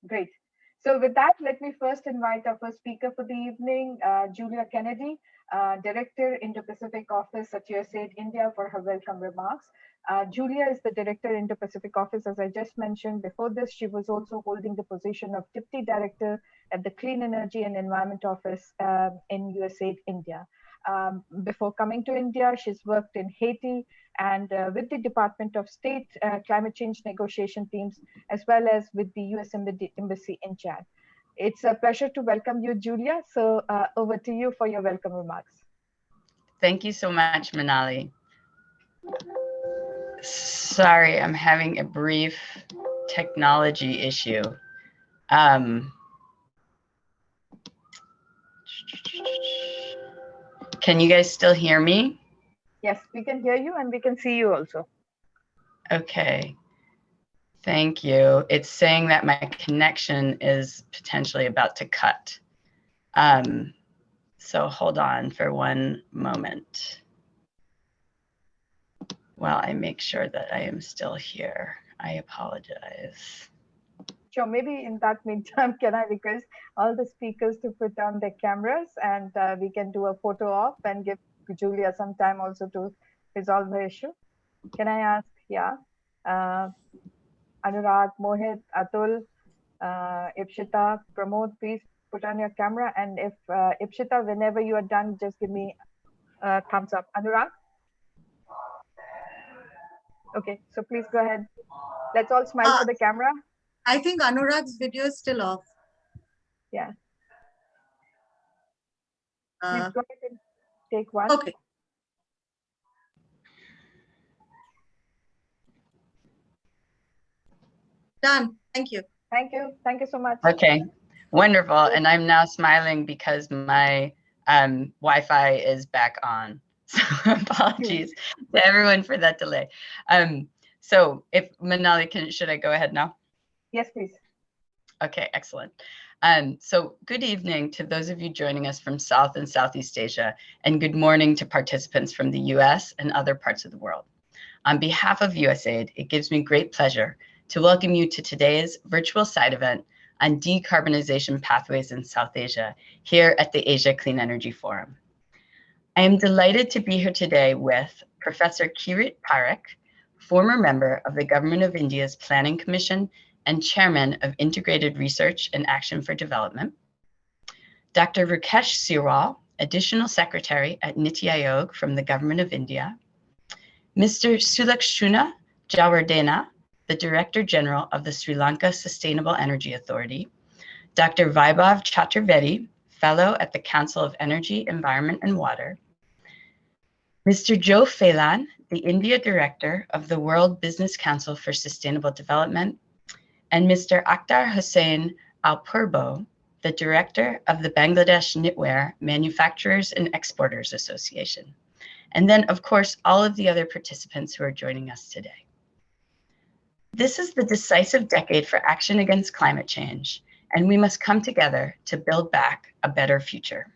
Great. So with that, let me first invite our first speaker for the evening, Julia Kennedy, Director, Indo-Pacific Office at USAID India, for her welcome remarks. Julia is the Director, Indo-Pacific Office. As I just mentioned before this, she was also holding the position of Deputy Director at the Clean Energy and Environment Office in USAID India. Before coming to India, she's worked in Haiti and with the Department of State climate change negotiation teams, as well as with the US Embassy in Chad. It's a pleasure to welcome you, Julia. So over to you for your welcome remarks. Thank you so much, Manali. Sorry, I'm having a brief technology issue. Can you guys still hear me? Yes, we can hear you and we can see you also. Okay, thank you. It's saying that my connection is potentially about to cut. So hold on for one moment while I make sure that I am still here. I apologize. Sure, maybe in that meantime, can I request all the speakers to put on their cameras and we can do a photo op and give Julia some time also to resolve her issue. Can I ask, Anurag, Mohit, Atul, Ipshita, Pramod, please put on your camera. And if Ipshita, whenever you are done, just give me a thumbs up. Anurag? Okay, so please go ahead. Let's all smile for the camera. I think Anurag's video is still off. Yeah. Please go ahead and take one. Okay. Done. Thank you. Thank you. Thank you so much. Okay, wonderful. And I'm now smiling because my Wi-Fi is back on. So apologies to everyone for that delay. So if Manali, should I go ahead now? Yes, please. Okay, excellent. So good evening to those of you joining us from South and Southeast Asia, and good morning to participants from the US and other parts of the world. On behalf of USAID, it gives me great pleasure to welcome you to today's virtual side event on decarbonization pathways in South Asia here at the Asia Clean Energy Forum. I am delighted to be here today with Professor Kirit Parekh, former member of the Government of India's Planning Commission and Chairman of Integrated Research and Action for Development, Dr. Rakesh Sirwal, Additional Secretary at Niti Aayog from the Government of India, Mr. Sulakshuna Jawardena, the Director General of the Sri Lanka Sustainable Energy Authority, Dr. Vaibhav Chaturvedi, Fellow at the Council of Energy, Environment and Water, Mr. Joe Phelan, the India Director of the World Business Council for Sustainable Development, and Mr. Akhtar Hussain Al-Purbo, the Director of the Bangladesh Knitwear Manufacturers and Exporters Association. And then, of course, all of the other participants who are joining us today. This is the decisive decade for action against climate change, and we must come together to build back a better future.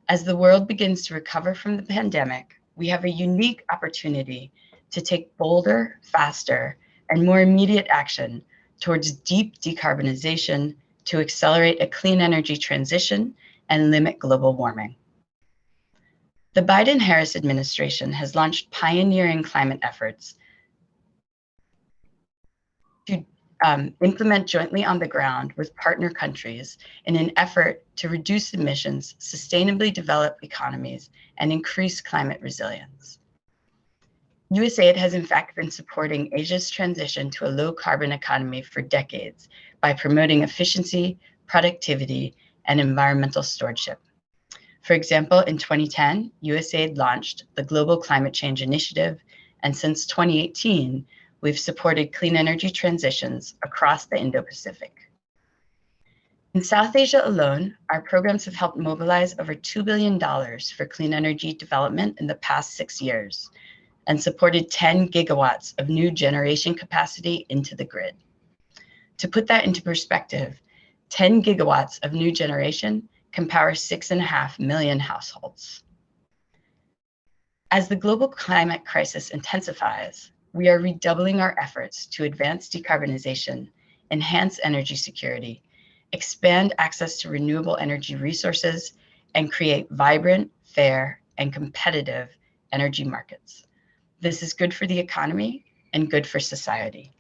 As the world begins to recover from the pandemic, we have a unique opportunity to take bolder, faster, and more immediate action towards deep decarbonization to accelerate a clean energy transition and limit global warming. The Biden-Harris administration has launched pioneering climate efforts to implement jointly on the ground with partner countries in an effort to reduce emissions, sustainably develop economies, and increase climate resilience. USAID has in fact been supporting Asia's transition to a low carbon economy for decades by promoting efficiency, productivity, and environmental stewardship. For example, in 2010, USAID launched the Global Climate Change Initiative, and since 2018, we've supported clean energy transitions across the Indo-Pacific. In South Asia alone, our programs have helped mobilize over $2 billion for clean energy development in the past 6 years, and supported 10 gigawatts of new generation capacity into the grid. To put that into perspective, 10 gigawatts of new generation can power 6.5 million households. As the global climate crisis intensifies, we are redoubling our efforts to advance decarbonization enhance energy security, expand access to renewable energy resources, and create vibrant, fair, and competitive energy markets. This is good for the economy and good for society.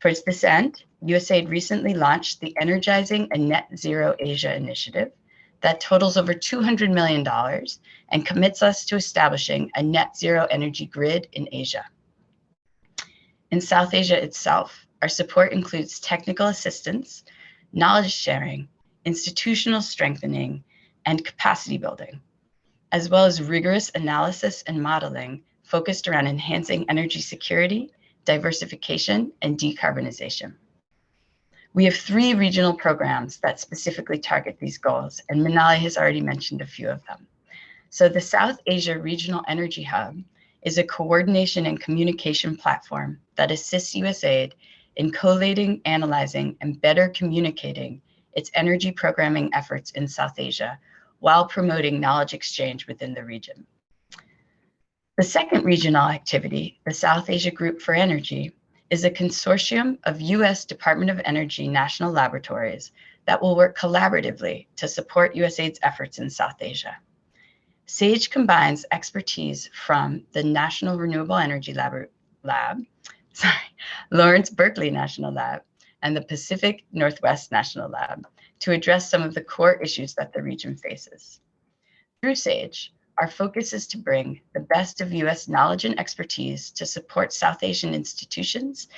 Towards this end, USAID recently launched the Energizing a Net Zero Asia initiative that totals over $200 million and commits us to establishing a net zero energy grid in Asia. In South Asia itself, our support includes technical assistance, knowledge sharing, institutional strengthening, and capacity building, as well as rigorous analysis and modeling focused around enhancing energy security, diversification, and decarbonization. We have 3 regional programs that specifically target these goals, and Manali has already mentioned a few of them. So the South Asia Regional Energy Hub is a coordination and communication platform that assists USAID in collating, analyzing, and better communicating its energy programming efforts in South Asia while promoting knowledge exchange within the region. The second regional activity, the South Asia Group for Energy, is a consortium of US Department of Energy national laboratories that will work collaboratively to support USAID's efforts in South Asia. SAGE combines expertise from the National Renewable Energy Lawrence Berkeley National Lab, and the Pacific Northwest National Lab to address some of the core issues that the region faces. Through SAGE, our focus is to bring the best of US knowledge and expertise to support South Asian institutions,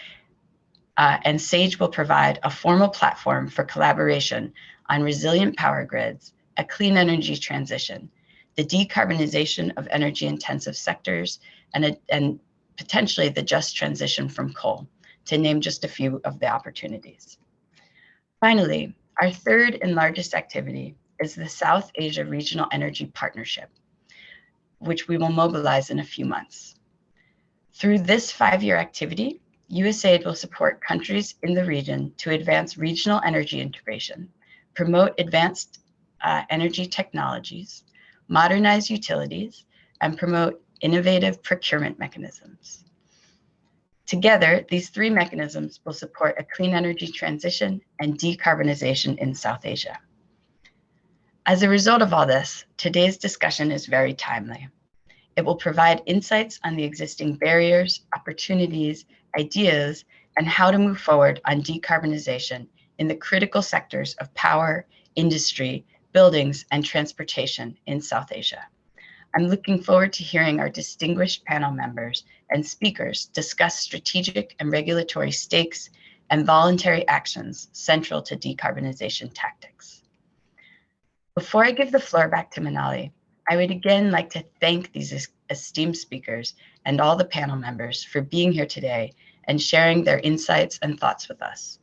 and SAGE will provide a formal platform for collaboration on resilient power grids, a clean energy transition, the decarbonization of energy-intensive sectors, and potentially the just transition from coal, to name just a few of the opportunities. Finally, our third and largest activity is the South Asia Regional Energy Partnership, which we will mobilize in a few months. Through this 5-year activity, USAID will support countries in the region to advance regional energy integration, promote advanced energy technologies, modernize utilities, and promote innovative procurement mechanisms. Together, these 3 mechanisms will support a clean energy transition and decarbonization in South Asia. As a result of all this, today's discussion is very timely. It will provide insights on the existing barriers, opportunities, ideas, and how to move forward on decarbonization in the critical sectors of power, industry, buildings, and transportation in South Asia. I'm looking forward to hearing our distinguished panel members and speakers discuss strategic and regulatory stakes and voluntary actions central to decarbonization tactics. Before I give the floor back to Manali, I would again like to thank these esteemed speakers and all the panel members for being here today and sharing their insights and thoughts with us.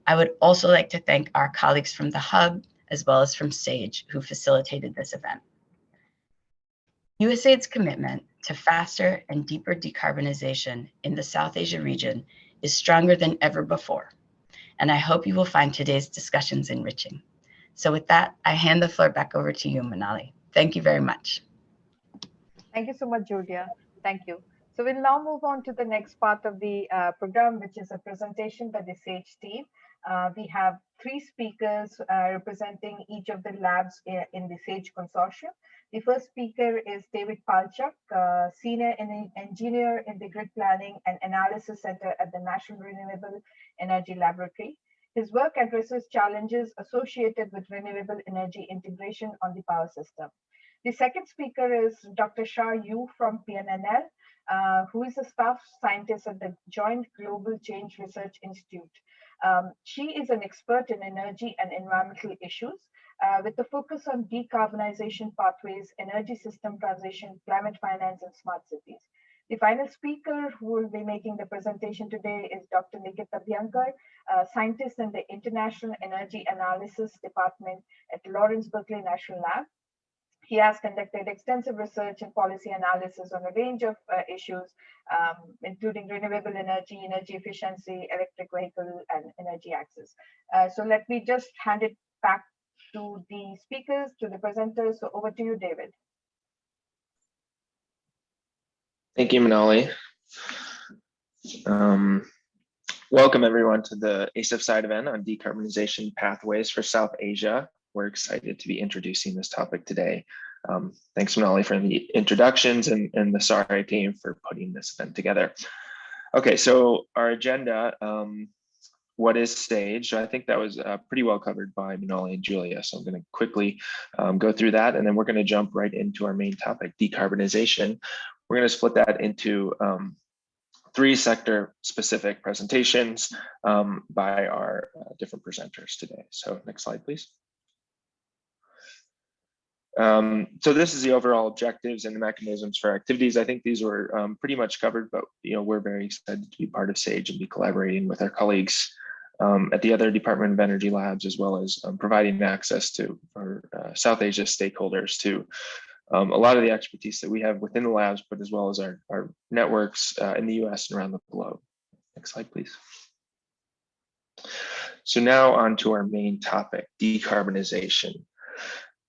I would also like to thank our colleagues from the Hub as well as from SAGE who facilitated this event. USAID's commitment to faster and deeper decarbonization in the South Asia region is stronger than ever before, and I hope you will find today's discussions enriching. So with that, I hand the floor back over to you, Manali. Thank you very much. Thank you so much, Julia. Thank you. So we'll now move on to the next part of the program, which is a presentation by the SAGE team. We have 3 speakers representing each of the labs in the SAGE consortium. The first speaker is David Palchuk, Senior Engineer in the Grid Planning and Analysis Center at the National Renewable Energy Laboratory. His work addresses challenges associated with renewable energy integration on the power system. The second speaker is Dr. Shah Yu from PNNL, who is a staff scientist at the Joint Global Change Research Institute. She is an expert in energy and environmental issues with a focus on decarbonization pathways, energy system transition, climate finance, and smart cities. The final speaker who will be making the presentation today is Dr. Nikita Bhyankar, scientist in the International Energy Analysis Department at Lawrence Berkeley National Lab. He has conducted extensive research and policy analysis on a range of issues, including renewable energy, energy efficiency, electric vehicle, and energy access. So let me just hand it back to the speakers, to the presenters. So over to you, David. Thank you, Manali. Welcome everyone to the ASIF side event on decarbonization pathways for South Asia. We're excited to be introducing this topic today. Thanks Manali for the introductions and the SARI team for putting this event together. Okay, so our agenda, what is SAGE? I think that was pretty well covered by Manali and Julia. So I'm going to quickly go through that, and then we're going to jump right into our main topic, decarbonization. We're going to split that into 3 sector specific presentations by our different presenters today. So next slide, please. So this is the overall objectives and the mechanisms for activities. I think these were pretty much covered, but we're very excited to be part of SAGE and be collaborating with our colleagues at the other Department of Energy labs, as well as providing access to our South Asia stakeholders to a lot of the expertise that we have within the labs, but as well as our networks in the US and around the globe. Next slide, please. So now on to our main topic, decarbonization.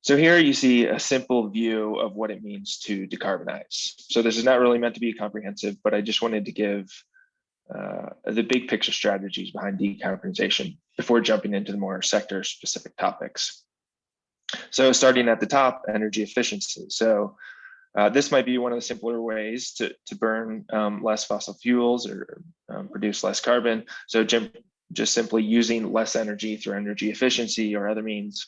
So here you see a simple view of what it means to decarbonize. So this is not really meant to be comprehensive, but I just wanted to give the big picture strategies behind decarbonization before jumping into the more sector specific topics. So starting at the top, energy efficiency. So this might be one of the simpler ways to burn less fossil fuels or produce less carbon. So just simply using less energy through energy efficiency or other means.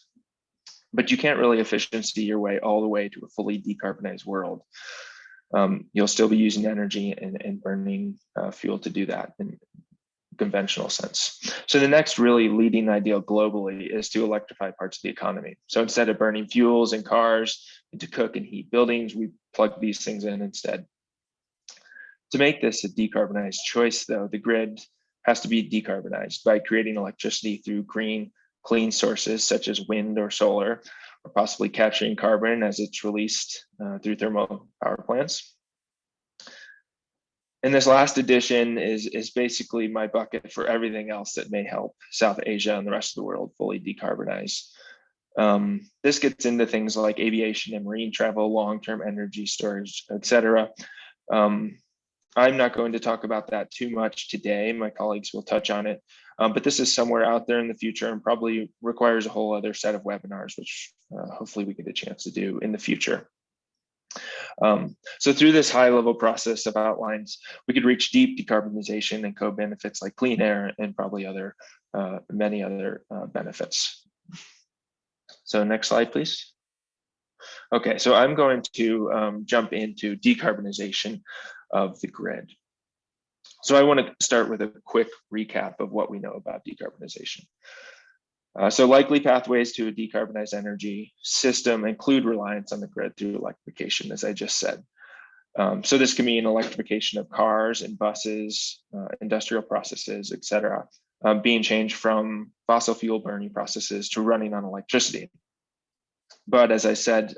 But you can't really efficiency your way all the way to a fully decarbonized world. You'll still be using energy and burning fuel to do that in conventional sense. So the next really leading ideal globally is to electrify parts of the economy. So instead of burning fuels in cars and to cook and heat buildings, we plug these things in instead. To make this a decarbonized choice though, the grid has to be decarbonized by creating electricity through green, clean sources such as wind or solar, or possibly capturing carbon as it's released through thermal power plants. And this last addition is basically my bucket for everything else that may help South Asia and the rest of the world fully decarbonize. This gets into things like aviation and marine travel, long-term energy storage, etc. I'm not going to talk about that too much today. My colleagues will touch on it, but this is somewhere out there in the future and probably requires a whole other set of webinars, which hopefully we get a chance to do in the future. So through this high level process of outlines, we could reach deep decarbonization and co-benefits like clean air and probably many other benefits. So next slide, please. Okay, so I'm going to jump into decarbonization of the grid. So I want to start with a quick recap of what we know about decarbonization. So likely pathways to a decarbonized energy system include reliance on the grid through electrification, as I just said. So this can mean electrification of cars and buses, industrial processes, etc., being changed from fossil fuel burning processes to running on electricity. But as I said,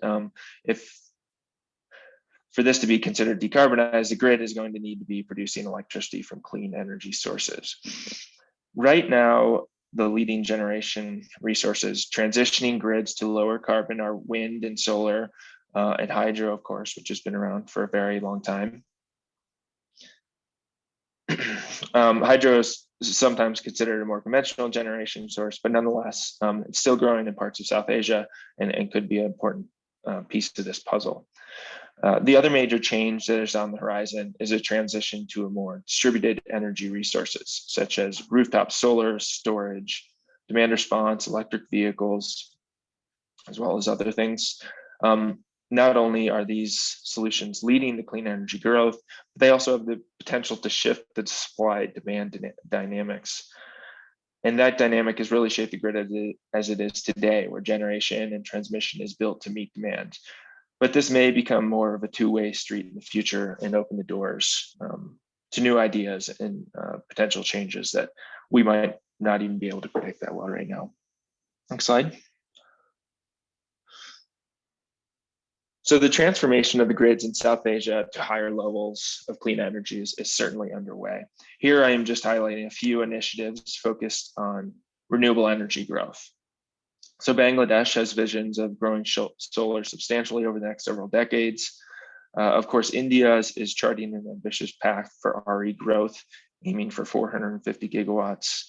for this to be considered decarbonized, the grid is going to need to be producing electricity from clean energy sources. Right now, the leading generation resources transitioning grids to lower carbon are wind and solar and hydro, of course, which has been around for a very long time. Hydro is sometimes considered a more conventional generation source, but nonetheless, it's still growing in parts of South Asia and could be an important piece to this puzzle. The other major change that is on the horizon is a transition to a more distributed energy resources, such as rooftop solar, storage, demand response, electric vehicles, as well as other things. Not only are these solutions leading to clean energy growth, but they also have the potential to shift the supply-demand dynamics. And that dynamic has really shaped the grid as it is today, where generation and transmission is built to meet demand. But this may become more of a two-way street in the future and open the doors to new ideas and potential changes that we might not even be able to predict that well right now. Next slide. So the transformation of the grids in South Asia to higher levels of clean energy is certainly underway. Here I am just highlighting a few initiatives focused on renewable energy growth. So Bangladesh has visions of growing solar substantially over the next several decades. Of course, India is charting an ambitious path for RE growth aiming for 450 gigawatts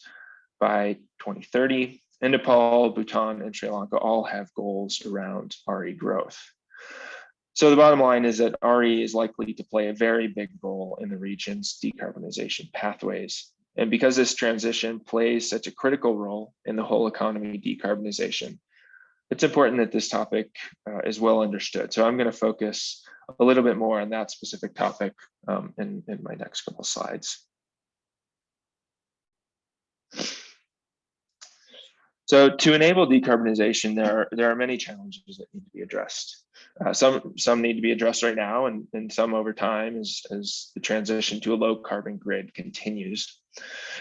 by 2030. And Nepal, Bhutan, and Sri Lanka all have goals around RE growth. So the bottom line is that RE is likely to play a very big role in the region's decarbonization pathways. And because this transition plays such a critical role in the whole economy decarbonization, it's important that this topic is well understood. So I'm going to focus a little bit more on that specific topic in my next couple slides. So to enable decarbonization, there are many challenges that need to be addressed. Some need to be addressed right now, and some over time as the transition to a low carbon grid continues.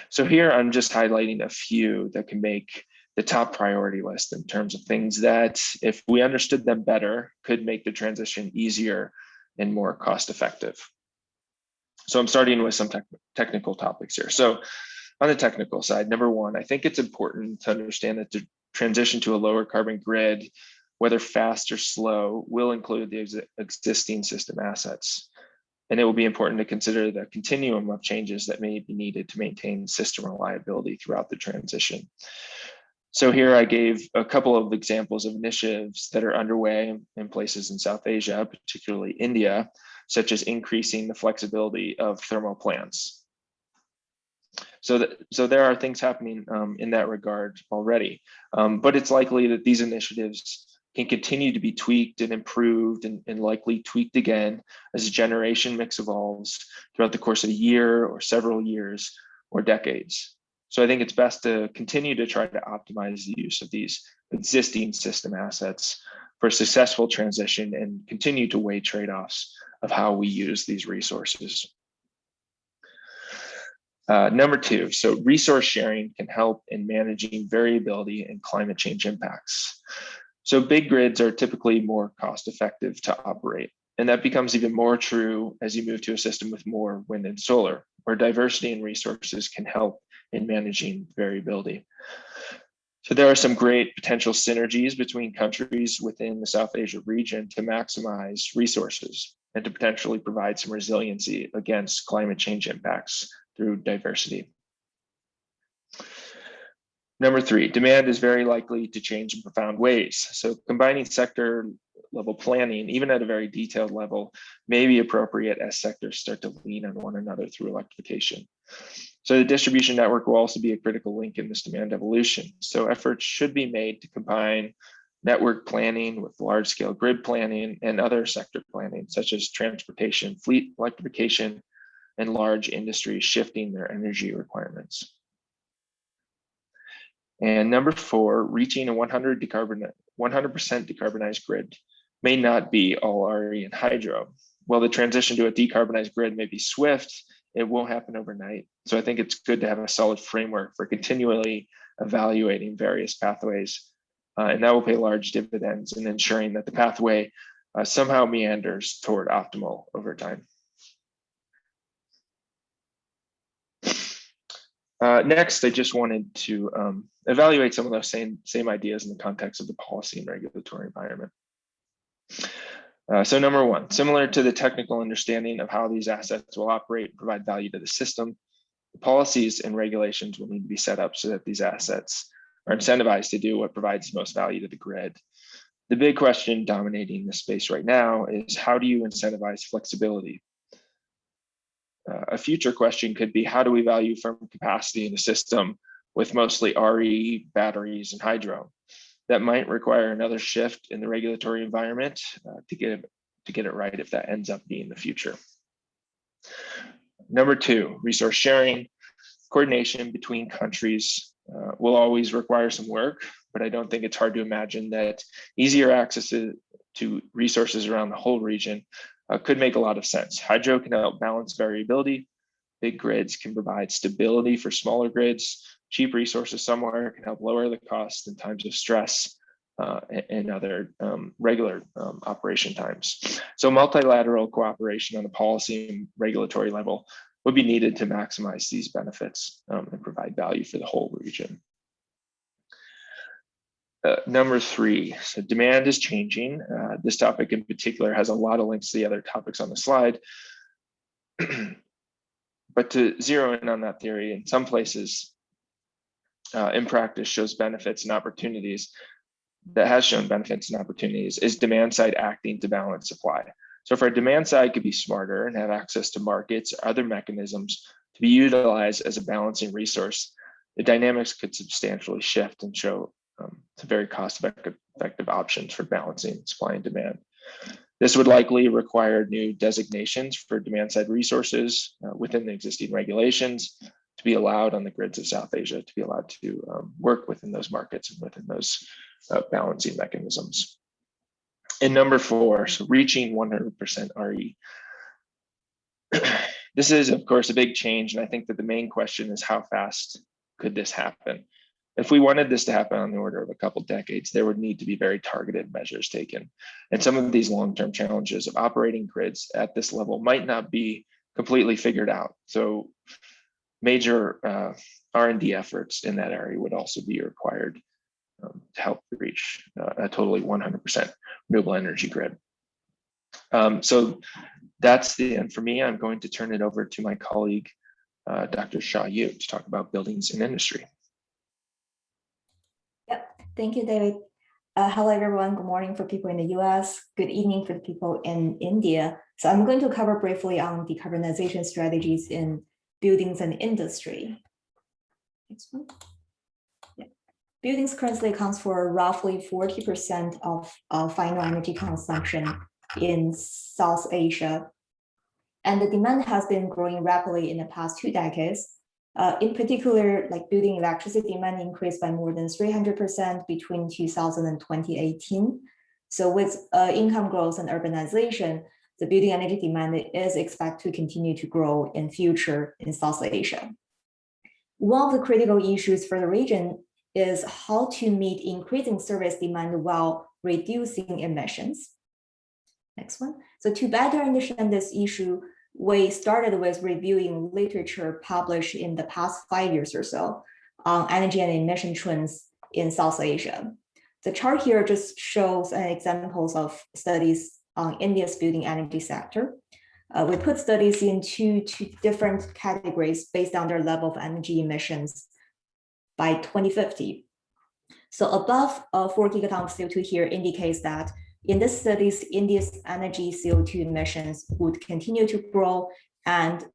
So here I'm just highlighting a few that can make the top priority list in terms of things that, if we understood them better, could make the transition easier and more cost effective. So I'm starting with some technical topics here. So on the technical side, number one, I think it's important to understand that the transition to a lower carbon grid, whether fast or slow, will include the existing system assets. And it will be important to consider the continuum of changes that may be needed to maintain system reliability throughout the transition. So here I gave a couple of examples of initiatives that are underway in places in South Asia, particularly India, such as increasing the flexibility of thermal plants. So there are things happening in that regard already, but it's likely that these initiatives can continue to be tweaked and improved and likely tweaked again as the generation mix evolves throughout the course of a year or several years or decades. So I think it's best to continue to try to optimize the use of these existing system assets for a successful transition and continue to weigh trade-offs of how we use these resources. Number two, so resource sharing can help in managing variability and climate change impacts. So big grids are typically more cost effective to operate. And that becomes even more true as you move to a system with more wind and solar, where diversity in resources can help in managing variability. So there are some great potential synergies between countries within the South Asia region to maximize resources and to potentially provide some resiliency against climate change impacts through diversity. Number three, demand is very likely to change in profound ways. So combining sector level planning, even at a very detailed level, may be appropriate as sectors start to lean on one another through electrification. So the distribution network will also be a critical link in this demand evolution. So efforts should be made to combine network planning with large-scale grid planning and other sector planning, such as transportation, fleet electrification, and large industries shifting their energy requirements. And number four, reaching a 100% decarbonized grid may not be all RE and hydro. While the transition to a decarbonized grid may be swift, it won't happen overnight. So I think it's good to have a solid framework for continually evaluating various pathways. And that will pay large dividends in ensuring that the pathway somehow meanders toward optimal over time. Next, I just wanted to evaluate some of those same ideas in the context of the policy and regulatory environment. So number one, similar to the technical understanding of how these assets will operate and provide value to the system, the policies and regulations will need to be set up so that these assets are incentivized to do what provides the most value to the grid. The big question dominating the space right now is, how do you incentivize flexibility? A future question could be, how do we value firm capacity in the system with mostly RE, batteries, and hydro? That might require another shift in the regulatory environment to get it right if that ends up being the future. Number two, resource sharing. Coordination between countries will always require some work, but I don't think it's hard to imagine that easier access to resources around the whole region could make a lot of sense. Hydro can help balance variability. Big grids can provide stability for smaller grids. Cheap resources somewhere can help lower the cost in times of stress and other regular operation times. So multilateral cooperation on a policy and regulatory level would be needed to maximize these benefits and provide value for the whole region. Number three, so demand is changing. This topic in particular has a lot of links to the other topics on the slide. But to zero in on that theory, in some places, in practice shows benefits and opportunities, that has shown benefits and opportunities, is demand side acting to balance supply. So if our demand side could be smarter and have access to markets or other mechanisms to be utilized as a balancing resource, the dynamics could substantially shift and show some very cost-effective options for balancing supply and demand. This would likely require new designations for demand-side resources within the existing regulations to be allowed on the grids of South Asia, to be allowed to work within those markets and within those balancing mechanisms. And number 4, so reaching 100% RE. This is, of course, a big change, and I think that the main question is how fast could this happen? If we wanted this to happen on the order of a couple decades, there would need to be very targeted measures taken. And some of these long-term challenges of operating grids at this level might not be completely figured out. So major R&D efforts in that area would also be required to help reach a totally 100% renewable energy grid. So that's the end for me. I'm going to turn it over to my colleague, Dr. Shah Yu, to talk about buildings and industry. Thank you, David. Hello, everyone. Good morning for people in the US. Good evening for the people in India. So I'm going to cover briefly on decarbonization strategies in buildings and industry. Next one. Yeah. Buildings currently accounts for roughly 40% of final energy consumption in South Asia. And the demand has been growing rapidly in the past 2 decades. In particular, like building electricity demand increased by more than 300% between 2000 and 2018. So with income growth and urbanization, the building energy demand is expected to continue to grow in future in South Asia. One of the critical issues for the region is how to meet increasing service demand while reducing emissions. Next one. So to better understand this issue, we started with reviewing literature published in the past 5 years or so on energy and emission trends in South Asia. The chart here just shows examples of studies on India's building energy sector. We put studies into 2 different categories based on their level of energy emissions by 2050. So above 4 gigatons of CO2 here indicates that in this studies, India's energy CO2 emissions would continue to grow and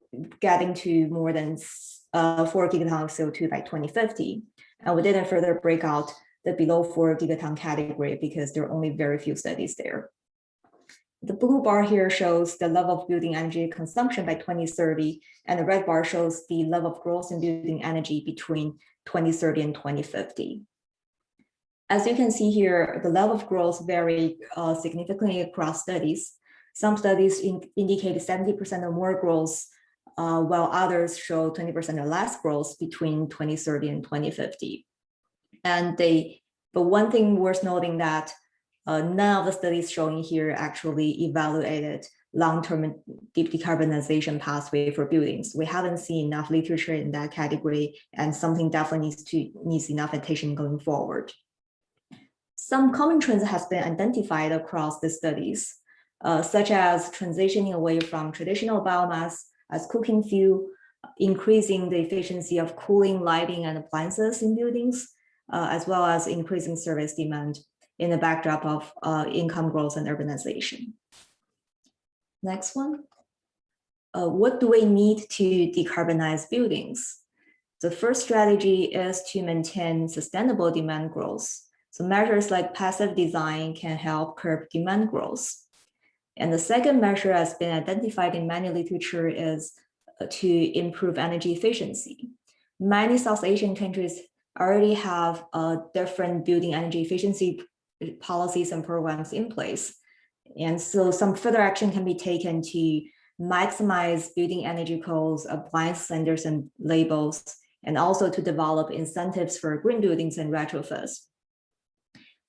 getting to more than 4 gigatons of CO2 by 2050. And we didn't further break out the below 4 gigaton category because there are only very few studies there. The blue bar here shows the level of building energy consumption by 2030, and the red bar shows the level of growth in building energy between 2030 and 2050. As you can see here, the level of growth vary significantly across studies. Some studies indicate 70% or more growth, while others show 20% or less growth between 2030 and 2050. But one thing worth noting that none of the studies showing here actually evaluated long-term decarbonization pathway for buildings. We haven't seen enough literature in that category, and something definitely needs enough attention going forward. Some common trends have been identified across the studies, such as transitioning away from traditional biomass as cooking fuel, increasing the efficiency of cooling, lighting, and appliances in buildings, as well as increasing service demand in the backdrop of income growth and urbanization. Next one. What do we need to decarbonize buildings? The first strategy is to maintain sustainable demand growth. So measures like passive design can help curb demand growth. And the second measure has been identified in many literature is to improve energy efficiency. Many South Asian countries already have different building energy efficiency policies and programs in place. And so some further action can be taken to maximize building energy codes, appliance standards and labels, and also to develop incentives for green buildings and retrofits.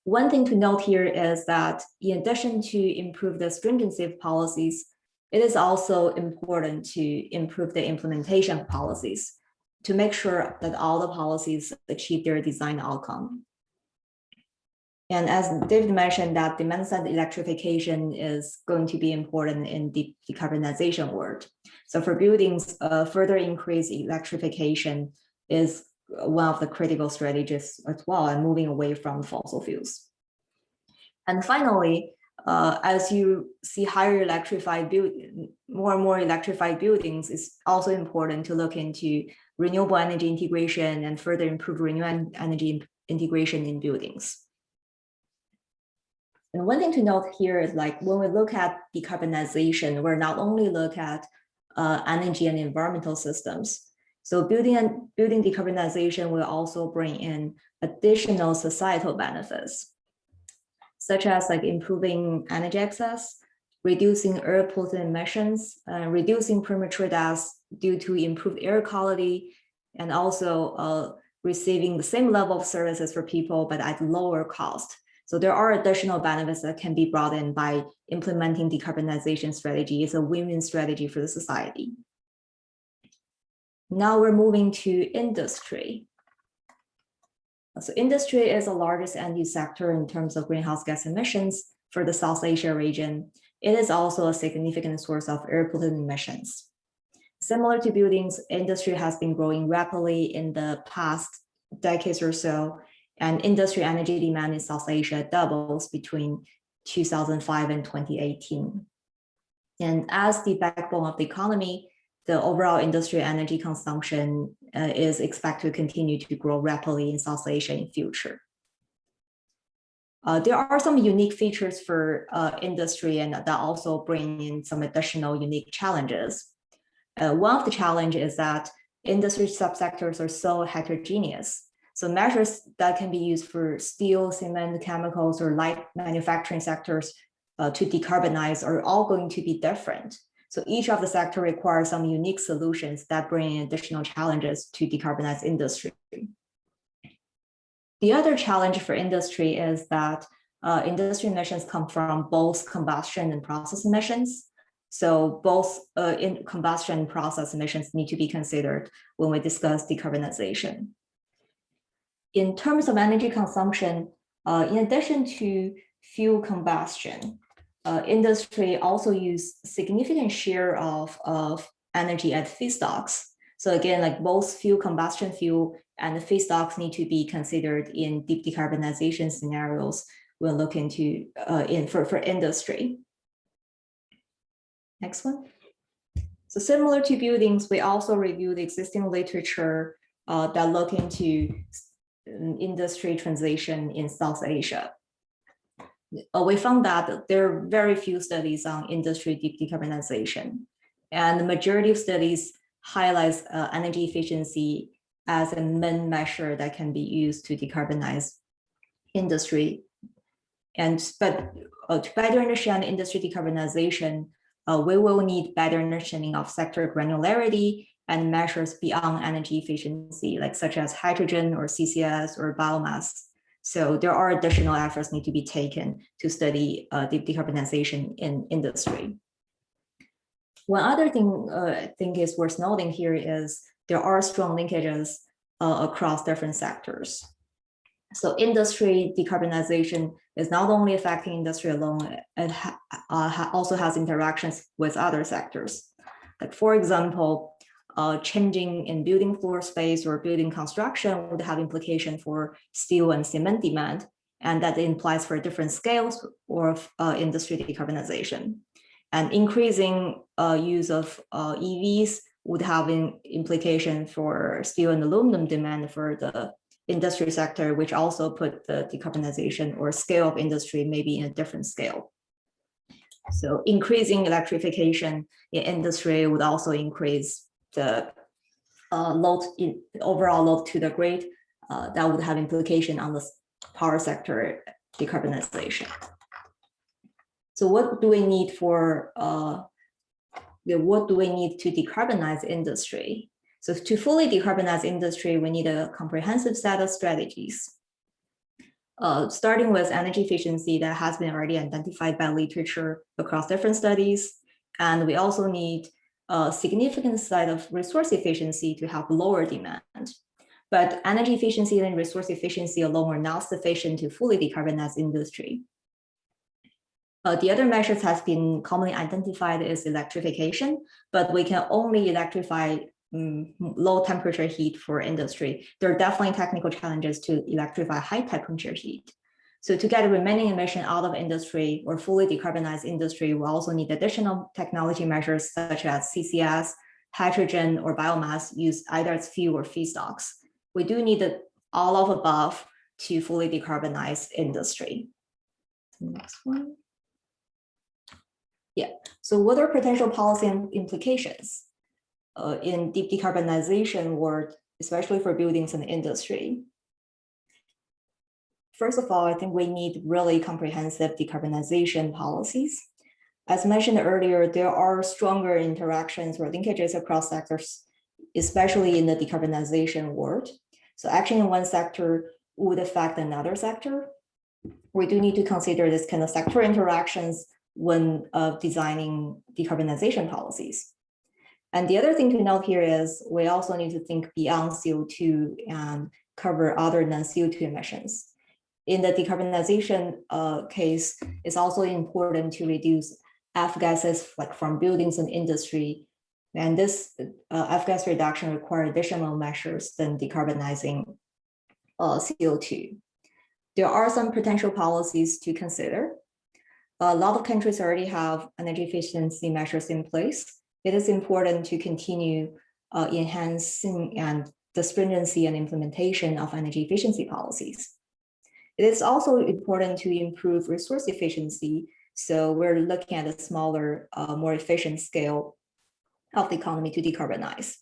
One thing to note here is that in addition to improve the stringency of policies, it is also important to improve the implementation of policies to make sure that all the policies achieve their design outcome. And as David mentioned, that demand-side electrification is going to be important in the decarbonization world. So for buildings, further increased electrification is one of the critical strategies as well, and moving away from fossil fuels. And finally, as you see higher electrified more and more electrified buildings, it's also important to look into renewable energy integration and further improve renewable energy integration in buildings. And one thing to note here is, like, when we look at decarbonization, we're not only look at energy and environmental systems. So building decarbonization will also bring in additional societal benefits, such as like improving energy access, reducing air pollutant emissions, reducing premature deaths due to improved air quality, and also receiving the same level of services for people, but at lower cost. So there are additional benefits that can be brought in by implementing decarbonization strategy. It's a win-win strategy for the society. Now we're moving to industry. So industry is the largest end-use sector in terms of greenhouse gas emissions for the South Asia region. It is also a significant source of air pollutant emissions. Similar to buildings, industry has been growing rapidly in the past decades or so, and industry energy demand in South Asia doubles between 2005 and 2018. And as the backbone of the economy, the overall industry energy consumption is expected to continue to grow rapidly in South Asia in future. There are some unique features for industry, and that also bring in some additional unique challenges. One of the challenges is that industry subsectors are so heterogeneous. So measures that can be used for steel, cement, chemicals, or light manufacturing sectors to decarbonize are all going to be different. So each of the sector requires some unique solutions that bring in additional challenges to decarbonize industry. The other challenge for industry is that industry emissions come from both combustion and process emissions. So both in combustion and process emissions need to be considered when we discuss decarbonization. In terms of energy consumption, in addition to fuel combustion, industry also use significant share of energy at feedstocks. So again, like both fuel combustion fuel and the feedstocks need to be considered in deep decarbonization scenarios we'll look into for industry. Next one. So similar to buildings, we also reviewed existing literature that look into industry transition in South Asia. We found that there are very few studies on industry deep decarbonization, and the majority of studies highlights energy efficiency as a main measure that can be used to decarbonize industry. But to better understand industry decarbonization, we will need better understanding of sector granularity and measures beyond energy efficiency, like such as hydrogen or CCS or biomass. So there are additional efforts need to be taken to study deep decarbonization in industry. One other thing I think is worth noting here is there are strong linkages across different sectors. So industry decarbonization is not only affecting industry alone, it also has interactions with other sectors. Like for example, changing in building floor space or building construction would have implication for steel and cement demand, and that implies for different scales of industry decarbonization. And increasing use of EVs would have an implication for steel and aluminum demand for the industry sector, which also put the decarbonization or scale of industry maybe in a different scale. So increasing electrification in industry would also increase the overall load to the grid. That would have implication on the power sector decarbonization. So what do we need for what do we need to decarbonize industry? So to fully decarbonize industry, we need a comprehensive set of strategies. Starting with energy efficiency that has been already identified by literature across different studies. And we also need a significant set of resource efficiency to help lower demand. But energy efficiency and resource efficiency alone are not sufficient to fully decarbonize industry. The other measures has been commonly identified as electrification, but we can only electrify low temperature heat for industry. There are definitely technical challenges to electrify high temperature heat. So to get the remaining emission out of industry or fully decarbonize industry, we also need additional technology measures such as CCS, hydrogen, or biomass used either as fuel or feedstocks. We do need all of above to fully decarbonize industry. Next one. Yeah, so what are potential policy implications in deep decarbonization world, especially for buildings and industry? First of all, I think we need really comprehensive decarbonization policies. As mentioned earlier, there are stronger interactions or linkages across sectors, especially in the decarbonization world. So action in one sector would affect another sector. We do need to consider this kind of sector interactions when designing decarbonization policies. And the other thing to note here is we also need to think beyond CO2 and cover other non-CO2 emissions. In the decarbonization case, it's also important to reduce F-gases like from buildings and industry. And this F-gas reduction requires additional measures than decarbonizing CO2. There are some potential policies to consider. A lot of countries already have energy efficiency measures in place. It is important to continue enhancing and the stringency and implementation of energy efficiency policies. It is also important to improve resource efficiency. So we're looking at a smaller, more efficient scale of the economy to decarbonize.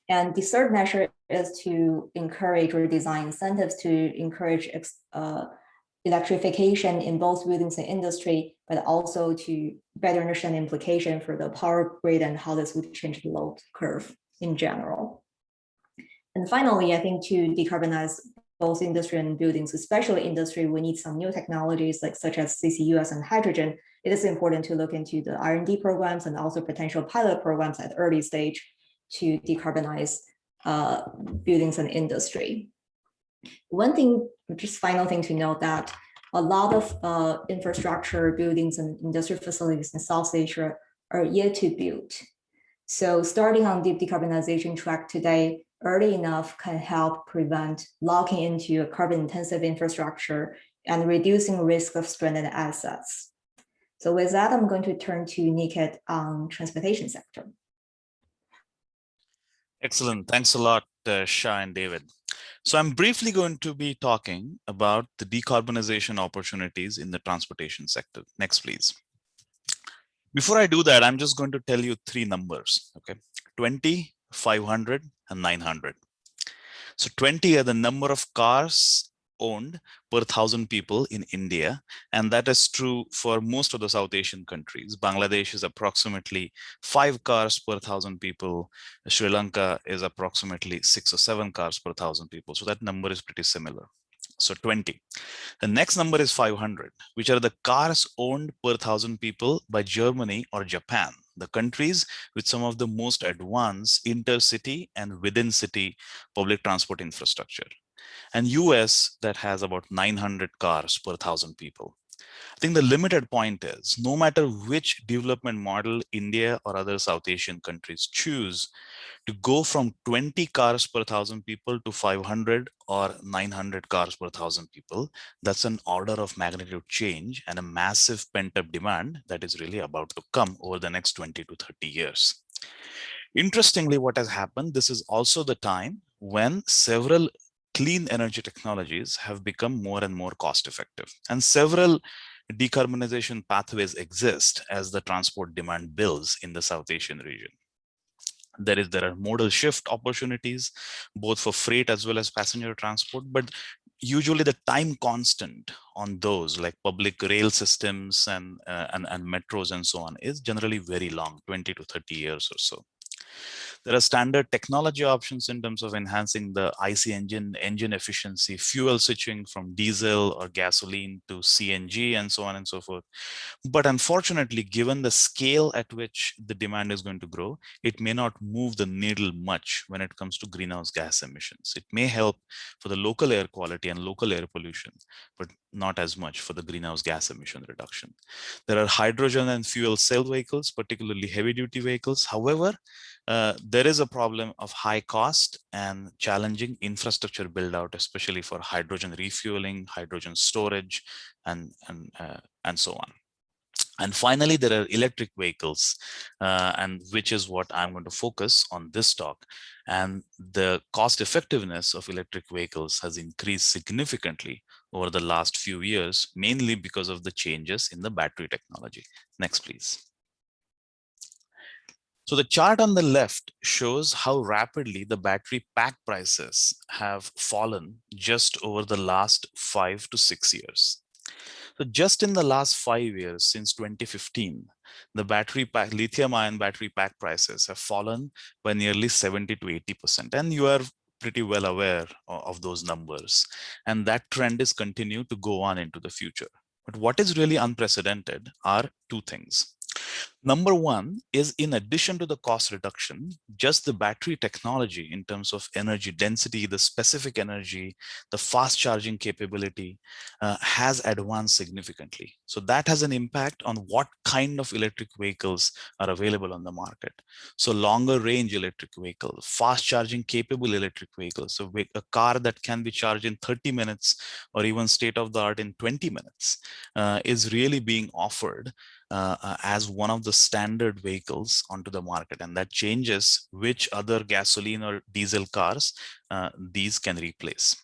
And the third measure is to encourage or design incentives to encourage electrification in both buildings and industry, but also to better understand the implication for the power grid and how this would change the load curve in general. And finally, I think to decarbonize both industry and buildings, especially industry, we need some new technologies like such as CCUS and hydrogen. It is important to look into the R&D programs and also potential pilot programs at early stage to decarbonize buildings and industry. One thing, just final thing to note that a lot of infrastructure, buildings and industrial facilities in South Asia are yet to build. So starting on the decarbonization track today, early enough can help prevent locking into a carbon intensive infrastructure and reducing risk of stranded assets. So with that, I'm going to turn to Niket on transportation sector. Excellent. Thanks a lot, Shah and David. So I'm briefly going to be talking about the decarbonization opportunities in the transportation sector. Next, please. Before I do that, I'm just going to tell you three numbers, okay? 20, 500, and 900. So 20 are the number of cars owned per 1,000 people in India, and that is true for most of the South Asian countries. Bangladesh is approximately 5 cars per 1,000 people. Sri Lanka is approximately 6 or 7 cars per 1,000 people. So that number is pretty similar. So 20. The next number is 500, which are the cars owned per 1,000 people by Germany or Japan, the countries with some of the most advanced intercity and within city public transport infrastructure. And US that has about 900 cars per 1,000 people. I think the limited point is no matter which development model India or other South Asian countries choose, to go from 20 cars per 1,000 people to 500 or 900 cars per 1,000 people, that's an order of magnitude change and a massive pent-up demand that is really about to come over the next 20 to 30 years. Interestingly, what has happened, this is also the time when several clean energy technologies have become more and more cost effective, and several decarbonization pathways exist as the transport demand builds in the South Asian region. There are modal shift opportunities, both for freight as well as passenger transport, but usually the time constant on those like public rail systems and metros and so on is generally very long, 20 to 30 years or so. There are standard technology options in terms of enhancing the IC engine efficiency, fuel switching from diesel or gasoline to CNG, and so on and so forth. But unfortunately, given the scale at which the demand is going to grow, it may not move the needle much when it comes to greenhouse gas emissions. It may help for the local air quality and local air pollution, but not as much for the greenhouse gas emission reduction. There are hydrogen and fuel cell vehicles, particularly heavy duty vehicles. However, there is a problem of high cost and challenging infrastructure build out, especially for hydrogen refueling, hydrogen storage, and so on. And finally, there are electric vehicles, and which is what I'm going to focus on this talk. And the cost effectiveness of electric vehicles has increased significantly over the last few years, mainly because of the changes in the battery technology. Next, please. So the chart on the left shows how rapidly the battery pack prices have fallen just over the last 5 to 6 years. So just in the last 5 years, since 2015, the lithium-ion battery pack prices have fallen by nearly 70 to 80%. And you are pretty well aware of those numbers. And that trend is continued to go on into the future. But what is really unprecedented are two things. Number one is, in addition to the cost reduction, just the battery technology in terms of energy density, the specific energy, the fast charging capability has advanced significantly. So that has an impact on what kind of electric vehicles are available on the market. So longer range electric vehicles, fast charging capable electric vehicles. So a car that can be charged in 30 minutes or even state of the art in 20 minutes is really being offered as one of the standard vehicles onto the market, and that changes which other gasoline or diesel cars these can replace.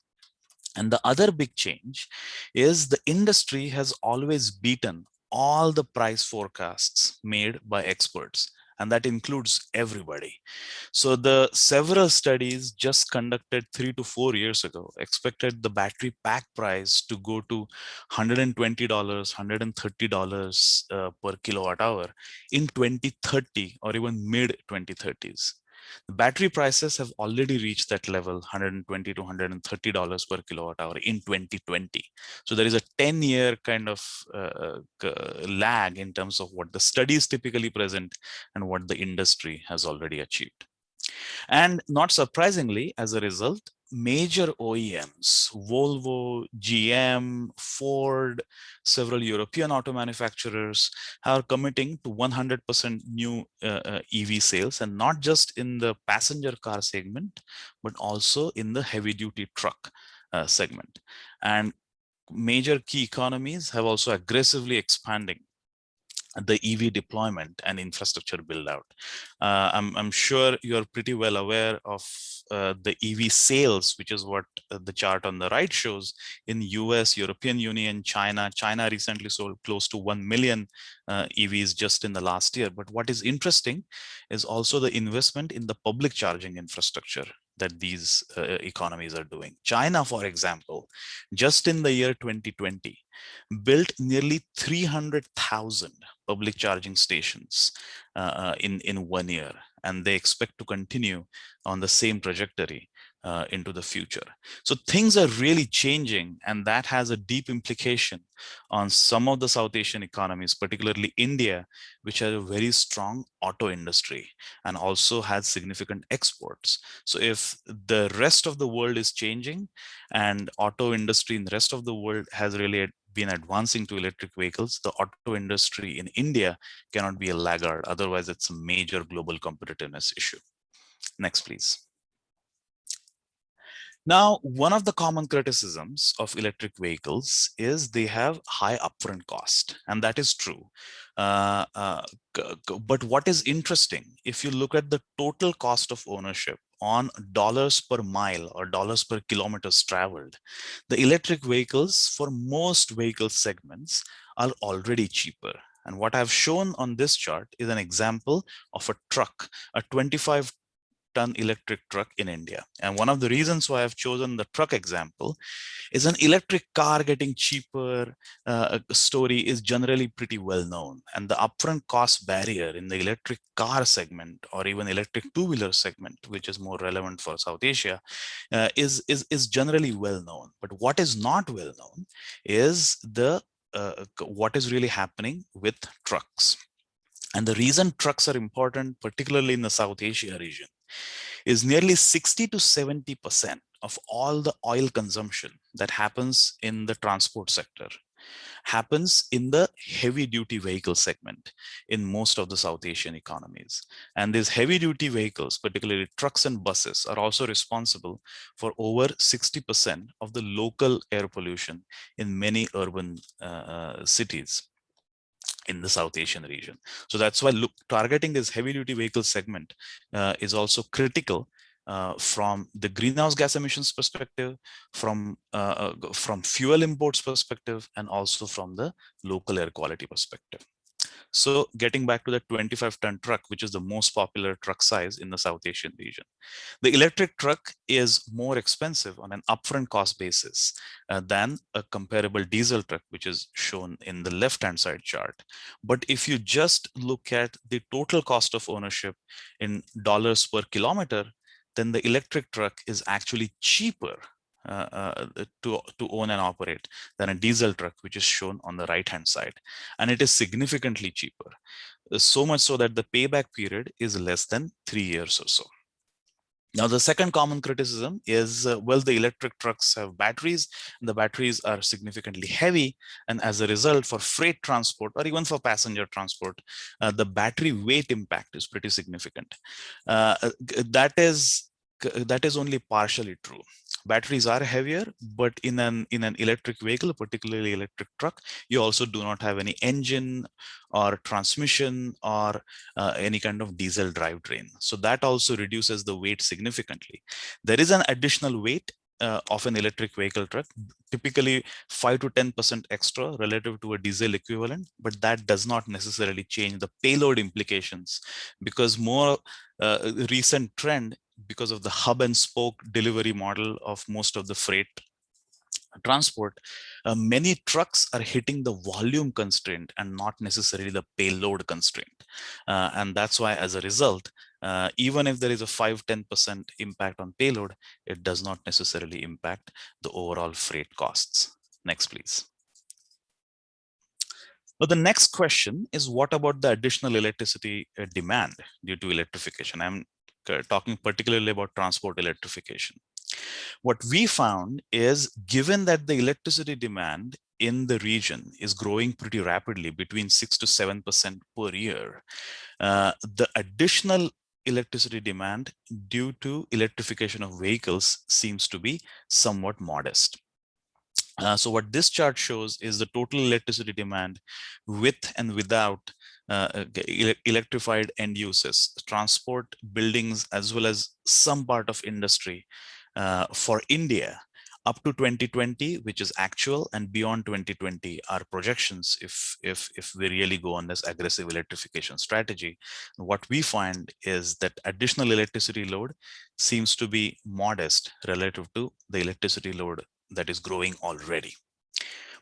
And the other big change is the industry has always beaten all the price forecasts made by experts, and that includes everybody. So the several studies just conducted 3 to 4 years ago expected the battery pack price to go to $120, $130 per kilowatt hour in 2030 or even mid 2030s. The battery prices have already reached that level, $120 to $130 per kilowatt hour in 2020. So there is a 10-year kind of lag in terms of what the studies typically present and what the industry has already achieved. And not surprisingly, as a result, major OEMs, Volvo, GM, Ford, several European auto manufacturers are committing to 100% new EV sales, and not just in the passenger car segment, but also in the heavy duty truck segment. And major key economies have also aggressively expanding the EV deployment and infrastructure build out. I'm sure you're pretty well aware of the EV sales, which is what the chart on the right shows in US, European Union, China. China recently sold close to 1 million EVs just in the last year. But what is interesting is also the investment in the public charging infrastructure that these economies are doing. China, for example, just in the year 2020, built nearly 300,000 public charging stations in 1 year, and they expect to continue on the same trajectory into the future. So things are really changing, and that has a deep implication on some of the South Asian economies, particularly India, which has a very strong auto industry and also has significant exports. So if the rest of the world is changing and auto industry in the rest of the world has really been advancing to electric vehicles, the auto industry in India cannot be a laggard. Otherwise, it's a major global competitiveness issue. Next, please. Now, one of the common criticisms of electric vehicles is they have high upfront cost, and that is true. But what is interesting, if you look at the total cost of ownership on dollars per mile or dollars per kilometers traveled, the electric vehicles for most vehicle segments are already cheaper. And what I've shown on this chart is an example of a truck, a 25 ton electric truck in India. And one of the reasons why I've chosen the truck example is an electric car getting cheaper story is generally pretty well known. And the upfront cost barrier in the electric car segment or even electric two-wheeler segment, which is more relevant for South Asia, is generally well known. But what is not well known is what is really happening with trucks. And the reason trucks are important, particularly in the South Asia region, is nearly 60 to 70% of all the oil consumption that happens in the transport sector happens in the heavy duty vehicle segment in most of the South Asian economies. And these heavy duty vehicles, particularly trucks and buses, are also responsible for over 60% of the local air pollution in many urban cities in the South Asian region. So that's why targeting this heavy duty vehicle segment is also critical from the greenhouse gas emissions perspective, from fuel imports perspective, and also from the local air quality perspective. So getting back to the 25-ton truck, which is the most popular truck size in the South Asian region. The electric truck is more expensive on an upfront cost basis than a comparable diesel truck, which is shown in the left-hand side chart. But if you just look at the total cost of ownership in dollars per kilometer, then the electric truck is actually cheaper to own and operate than a diesel truck, which is shown on the right hand side, and it is significantly cheaper, so much so that the payback period is less than 3 years or so. Now, the second common criticism is, well, the electric trucks have batteries, and the batteries are significantly heavy. And as a result, for freight transport or even for passenger transport, the battery weight impact is pretty significant. That is only partially true. Batteries are heavier, but in an electric vehicle, particularly electric truck, you also do not have any engine or transmission or any kind of diesel drivetrain. So that also reduces the weight significantly. There is an additional weight of an electric vehicle truck, typically 5 to 10% extra relative to a diesel equivalent, but that does not necessarily change the payload implications, because more recent trend, because of the hub and spoke delivery model of most of the freight transport, many trucks are hitting the volume constraint and not necessarily the payload constraint. And that's why, as a result, even if there is a 5-10% impact on payload, it does not necessarily impact the overall freight costs. Next, please. But the next question is, what about the additional electricity demand due to electrification? I'm talking particularly about transport electrification. What we found is, given that the electricity demand in the region is growing pretty rapidly, between 6 to 7% per year, the additional electricity demand due to electrification of vehicles seems to be somewhat modest. So what this chart shows is the total electricity demand with and without electrified end uses, transport, buildings, as well as some part of industry for India up to 2020, which is actual, and beyond 2020 are projections if we really go on this aggressive electrification strategy. What we find is that additional electricity load seems to be modest relative to the electricity load that is growing already.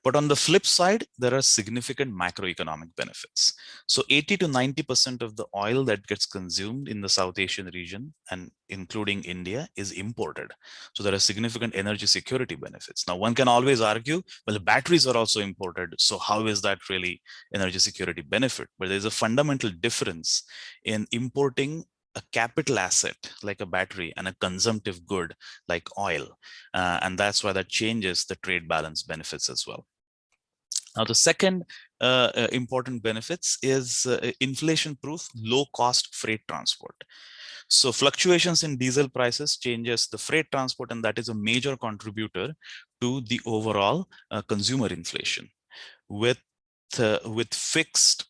But on the flip side, there are significant macroeconomic benefits. So 80 to 90% of the oil that gets consumed in the South Asian region, and including India, is imported. So there are significant energy security benefits. Now, one can always argue, well, the batteries are also imported, so how is that really energy security benefit? But there's a fundamental difference in importing a capital asset like a battery and a consumptive good like oil. And that's why that changes the trade balance benefits as well. Now, the second important benefits is inflation-proof, low-cost freight transport. So fluctuations in diesel prices changes the freight transport, and that is a major contributor to the overall consumer inflation. With fixed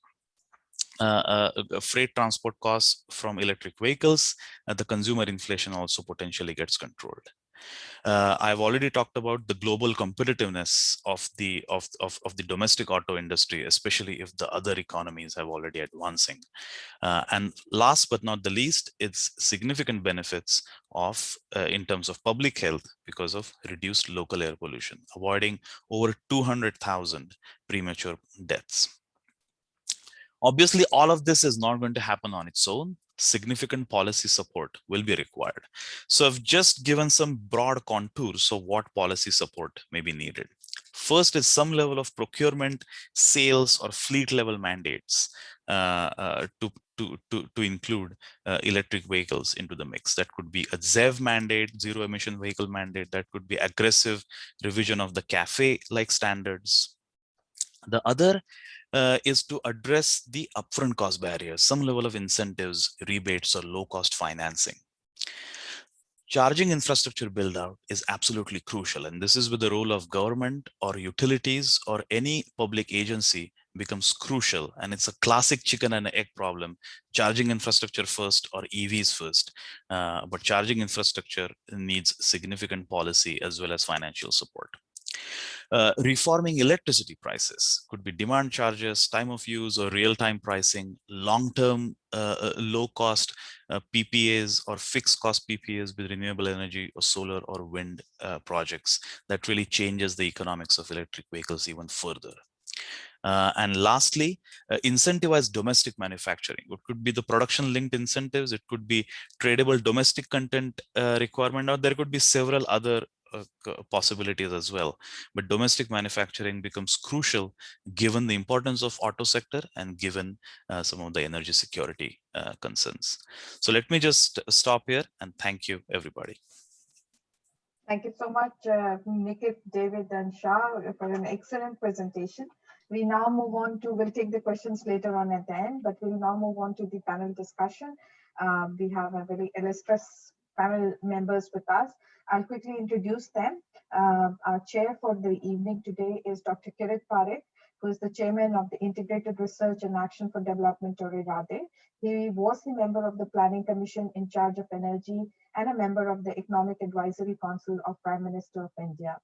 freight transport costs from electric vehicles, the consumer inflation also potentially gets controlled. I've already talked about the global competitiveness of the domestic auto industry, especially if the other economies have already advancing. And last but not the least, its significant benefits of in terms of public health because of reduced local air pollution, avoiding over 200,000 premature deaths. Obviously, all of this is not going to happen on its own. Significant policy support will be required. So I've just given some broad contours of what policy support may be needed. First is some level of procurement, sales, or fleet level mandates to include electric vehicles into the mix. That could be a ZEV mandate, zero emission vehicle mandate. That could be aggressive revision of the CAFE-like standards. The other is to address the upfront cost barriers, some level of incentives, rebates, or low-cost financing. Charging infrastructure build-out is absolutely crucial, and this is where the role of government or utilities or any public agency becomes crucial, and it's a classic chicken and egg problem. Charging infrastructure first or EVs first, but charging infrastructure needs significant policy as well as financial support. Reforming electricity prices could be demand charges, time of use, or real-time pricing, long-term low-cost PPAs or fixed-cost PPAs with renewable energy or solar or wind projects that really changes the economics of electric vehicles even further. And lastly, incentivize domestic manufacturing. It could be the production-linked incentives, it could be tradable domestic content requirement, or there could be several other possibilities as well. But domestic manufacturing becomes crucial given the importance of auto sector and given some of the energy security concerns. So let me just stop here and thank you, everybody. Thank you so much, Nikit, David, and Shah, for an excellent presentation. We now move on to, we'll take the questions later on at the end, but we'll now move on to the panel discussion. We have a very illustrious panel members with us. I'll quickly introduce them. Our chair for the evening today is Dr. Tric, who is the chairman of the Integrated Research and Action for Development, or IRADE. He was the member of the Planning Commission in charge of energy and a member of the Economic Advisory Council of Prime Minister of India.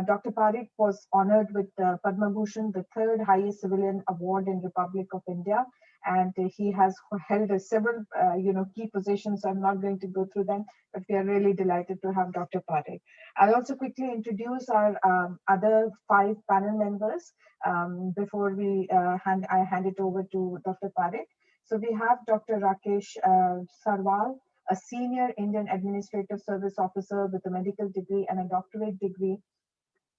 Dr. Parekh was honored with Padma Bhushan, the third highest civilian award in Republic of India, and he has held several key positions. I'm not going to go through them, but we are really delighted to have Dr. Parekh. I'll also quickly introduce our other 5 panel members before I hand it over to Dr. Parekh. So we have Dr. Rakesh Sarwal, a senior Indian Administrative Service officer with a medical degree and a doctorate degree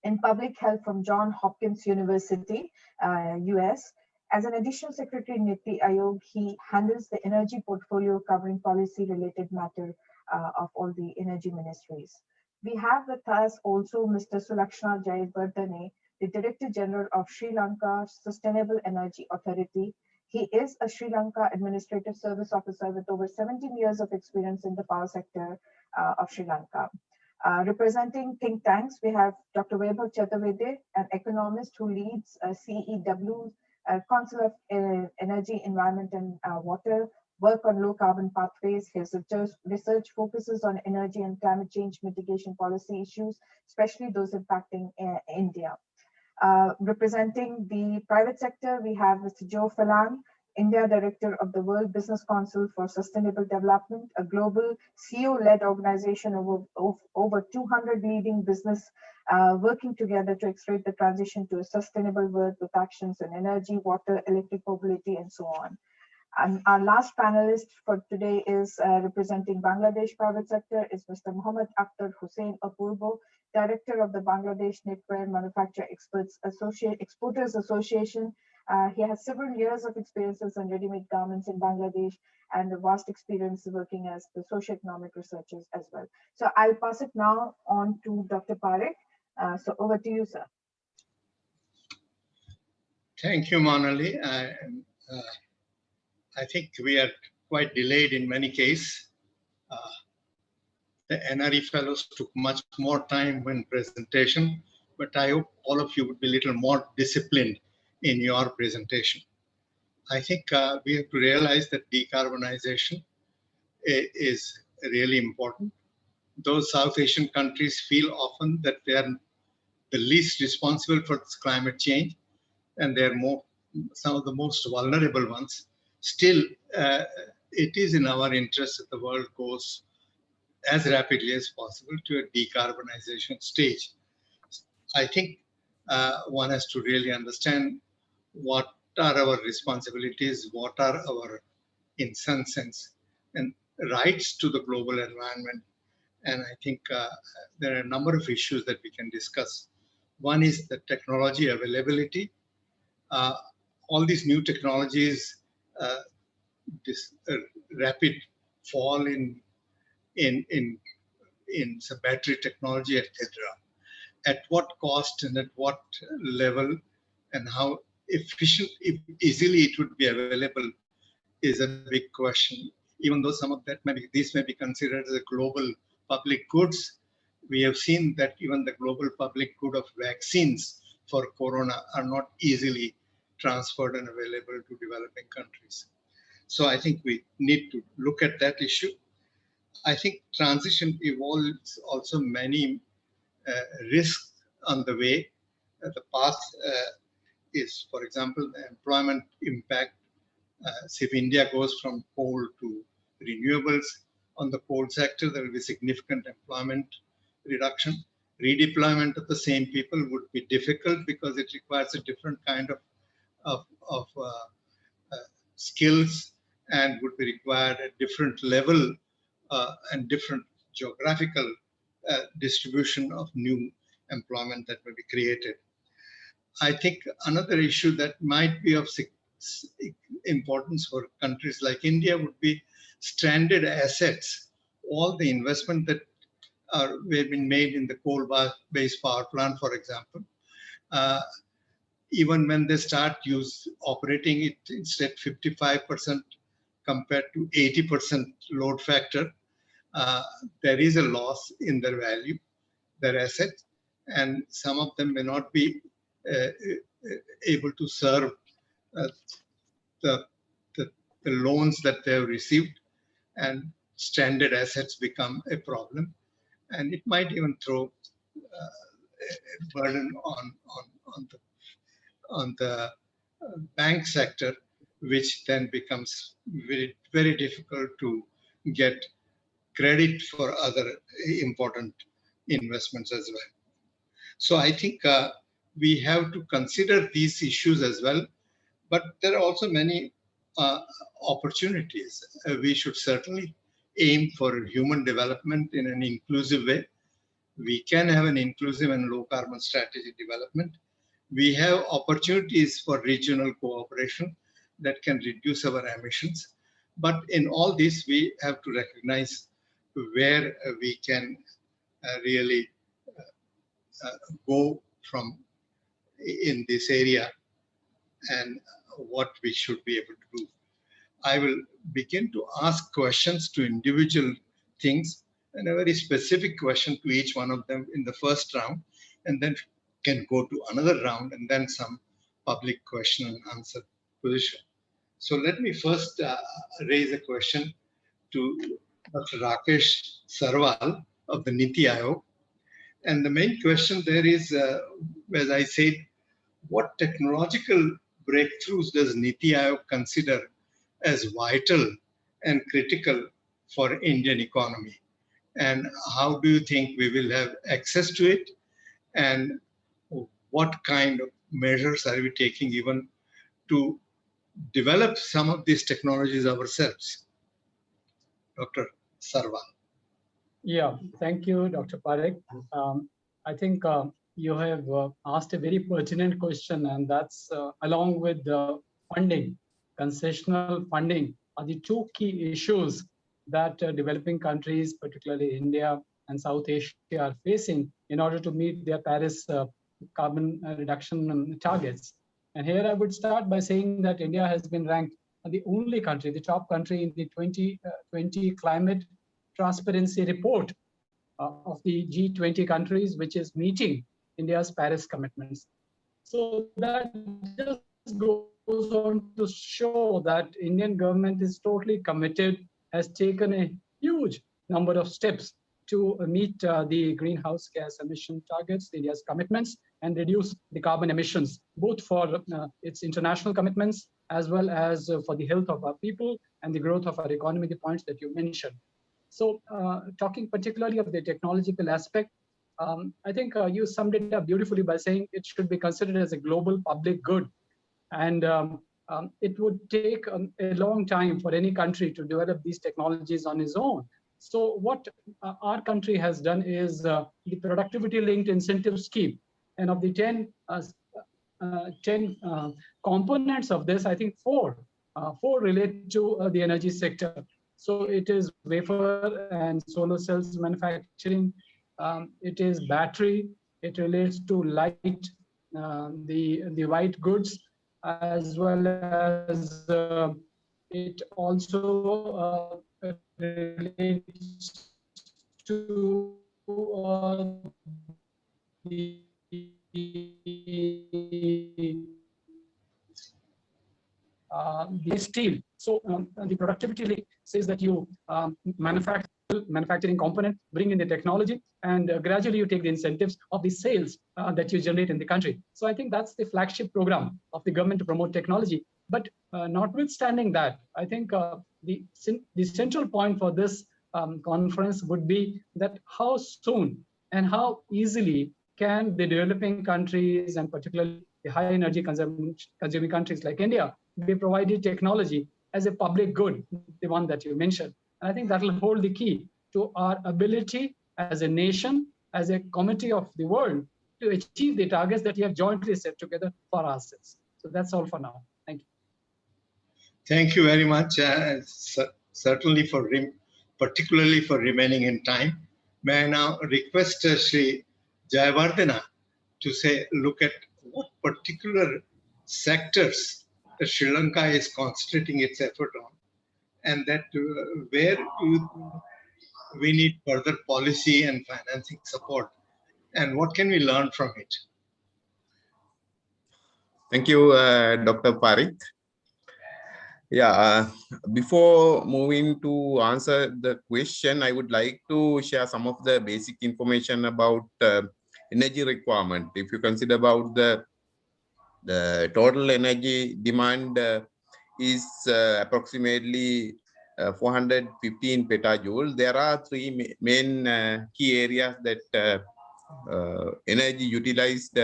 in public health from Johns Hopkins University, US. As an additional secretary in Niti Aayog, he handles the energy portfolio covering policy-related matter of all the energy ministries. We have with us also Mr. Sulakshana Jayawardene, the Director General of Sri Lanka Sustainable Energy Authority. He is a Sri Lanka Administrative Service Officer with over 17 years of experience in the power sector of Sri Lanka. Representing think tanks, we have Dr. Vaibhav Chaturvedi, an economist who leads CEW, Council of Energy, Environment and Water, work on low carbon pathways. His research focuses on energy and climate change mitigation policy issues, especially those impacting India. Representing the private sector, we have Mr. Joe Phelan, India Director of the World Business Council for Sustainable Development, a global CEO-led organization of over 200 leading business working together to accelerate the transition to a sustainable world with actions in energy, water, electric mobility, and so on. And our last panelist for today is representing Bangladesh private sector is Mr. Muhammad Akhtar Hussain Apurbo, Director of the Bangladesh Knitwear Manufacturer Exporters Association. He has several years of experiences in ready-made garments in Bangladesh and a vast experience working as the socioeconomic researchers as well. So I'll pass it now on to Dr. Parekh. So over to you, sir. Thank you, Manali. I think we are quite delayed in many cases. The NRE fellows took much more time when presentation, but I hope all of you would be a little more disciplined in your presentation. I think we have to realize that decarbonization is really important. those South Asian countries feel often that they are the least responsible for this climate change, and they're some of the most vulnerable ones. Still, it is in our interest that the world goes as rapidly as possible to a decarbonization stage. I think one has to really understand what are our responsibilities, what are our, in some sense, and rights to the global environment. And I think there are a number of issues that we can discuss. One is the technology availability. All these new technologies, this rapid fall in some battery technology, etc. At what cost and at what level, and how efficient, if easily it would be available, is a big question. Even though some of that these may be considered as a global public goods, we have seen that even the global public good of vaccines for corona are not easily transferred and available to developing countries. So I think we need to look at that issue. I think transition involves also many risks on the way. The path is, for example, the employment impact. So if India goes from coal to renewables, on the coal sector, there will be significant employment reduction. Redeployment of the same people would be difficult because it requires a different kind of skills and would be required at different level and different geographical distribution of new employment that will be created. I think another issue that might be of importance for countries like India would be stranded assets. All the investment that have been made in the coal-based power plant, for example, even when they start operating it, instead 55% compared to 80% load factor, there is a loss in their value, their assets, and some of them may not be able to serve the loans that they have received, and stranded assets become a problem, and it might even throw a burden on the bank sector, which then becomes very, very difficult to get credit for other important investments as well. So I think we have to consider these issues as well, but there are also many opportunities. We should certainly aim for human development in an inclusive way. We can have an inclusive and low carbon strategy development. We have opportunities for regional cooperation that can reduce our emissions. But in all this, we have to recognize where we can really go from in this area and what we should be able to do. I will begin to ask questions to individual things and a very specific question to each one of them in the first round, and then can go to another round and then some public question and answer position. So let me first raise a question to Dr. Rakesh Sarwal of the NITI Aayog. And the main question there is, as I said, what technological breakthroughs does NITI Aayog consider as vital and critical for Indian economy? And how do you think we will have access to it? And what kind of measures are we taking even to develop some of these technologies ourselves? Dr. Sarwal. Yeah, thank you, Dr. Parekh. I think you have asked a very pertinent question, and that's along with the funding, concessional funding, are the two key issues that developing countries, particularly India and South Asia, are facing in order to meet their Paris carbon reduction targets. And here I would start by saying that India has been ranked the only country, the top country in the 2020 climate transparency report of the G20 countries, which is meeting India's Paris commitments. So that just goes on to show that Indian government is totally committed, has taken a huge number of steps to meet the greenhouse gas emission targets, India's commitments, and reduce the carbon emissions, both for its international commitments as well as for the health of our people and the growth of our economy, the points that you mentioned. So talking particularly of the technological aspect, I think you summed it up beautifully by saying it should be considered as a global public good. And it would take a long time for any country to develop these technologies on its own. So what our country has done is the productivity linked incentive scheme. And of the 10 components of this, I think four relate to the energy sector. So it is wafer and solar cells manufacturing. It is battery. It relates to light, the white goods, as well as it also relates to the steel. So the productivity link says that you manufacturing component, bring in the technology, and gradually you take the incentives of the sales that you generate in the country. So I think that's the flagship program of the government to promote technology. But notwithstanding that, I think the central point for this conference would be that how soon and how easily can the developing countries, and particularly the high energy consuming countries like India, be provided technology as a public good, the one that you mentioned. And I think that will hold the key to our ability as a nation, as a community of the world, to achieve the targets that we have jointly set together for ourselves. So that's all for now. Thank you. Thank you very much, certainly particularly for remaining in time. May I now request Sri Jayavardhana to look at what particular sectors that Sri Lanka is concentrating its effort on, and that where we need further policy and financing support, and what can we learn from it? Thank you, Dr. Parikh. Yeah, before moving to answer the question, I would like to share some of the basic information about energy requirement. If you consider about the total energy demand is approximately 415 petajoule. There are three main key areas that energy utilized.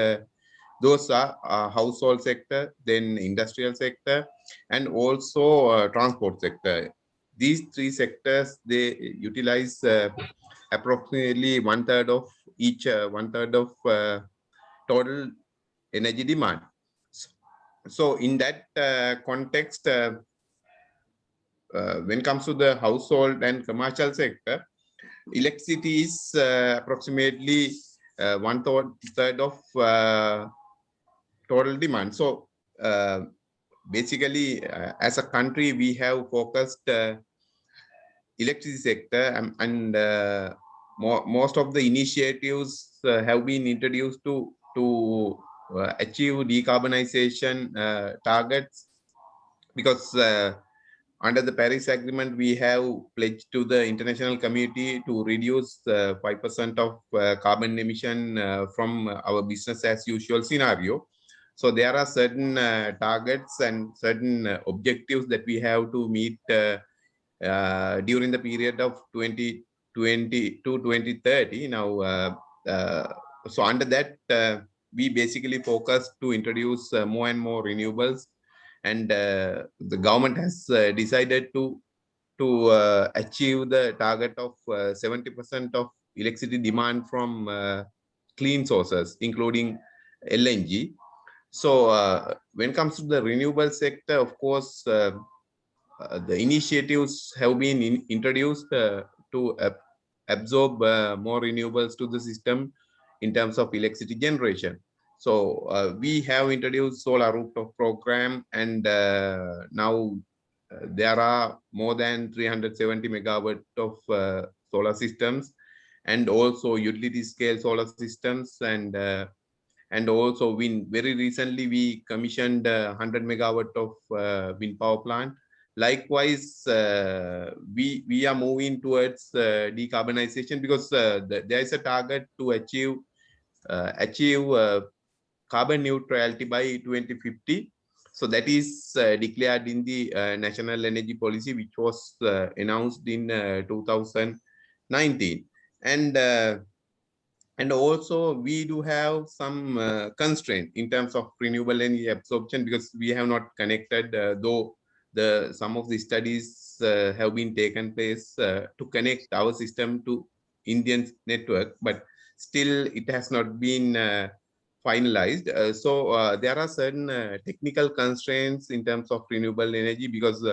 Those are household sector, then industrial sector, and also transport sector. These three sectors, they utilize approximately one-third of each, one-third of total energy demand. So in that context, when it comes to the household and commercial sector, electricity is approximately one-third of total demand. So basically, as a country, we have focused electricity sector, and most of the initiatives have been introduced to achieve decarbonization targets, because under the Paris Agreement, we have pledged to the international community to reduce 5% of carbon emission from our business as usual scenario. So there are certain targets and certain objectives that we have to meet during the period of 2020 to 2030. Now, so under that, we basically focus to introduce more and more renewables, and the government has decided to achieve the target of 70% of electricity demand from clean sources, including LNG. So when it comes to the renewable sector, of course, the initiatives have been introduced to absorb more renewables to the system in terms of electricity generation. So we have introduced solar rooftop program, and now there are more than 370 megawatt of solar systems, and also utility scale solar systems, and also wind. Very recently, we commissioned 100 megawatt of wind power plant. likewise, we are moving towards decarbonization because there is a target to achieve carbon neutrality by 2050. So that is declared in the National Energy Policy, which was announced in 2019. And also we do have some constraint in terms of renewable energy absorption because we have not connected, though some of the studies have been taken place to connect our system to Indian network, but still it has not been finalized. So there are certain technical constraints in terms of renewable energy because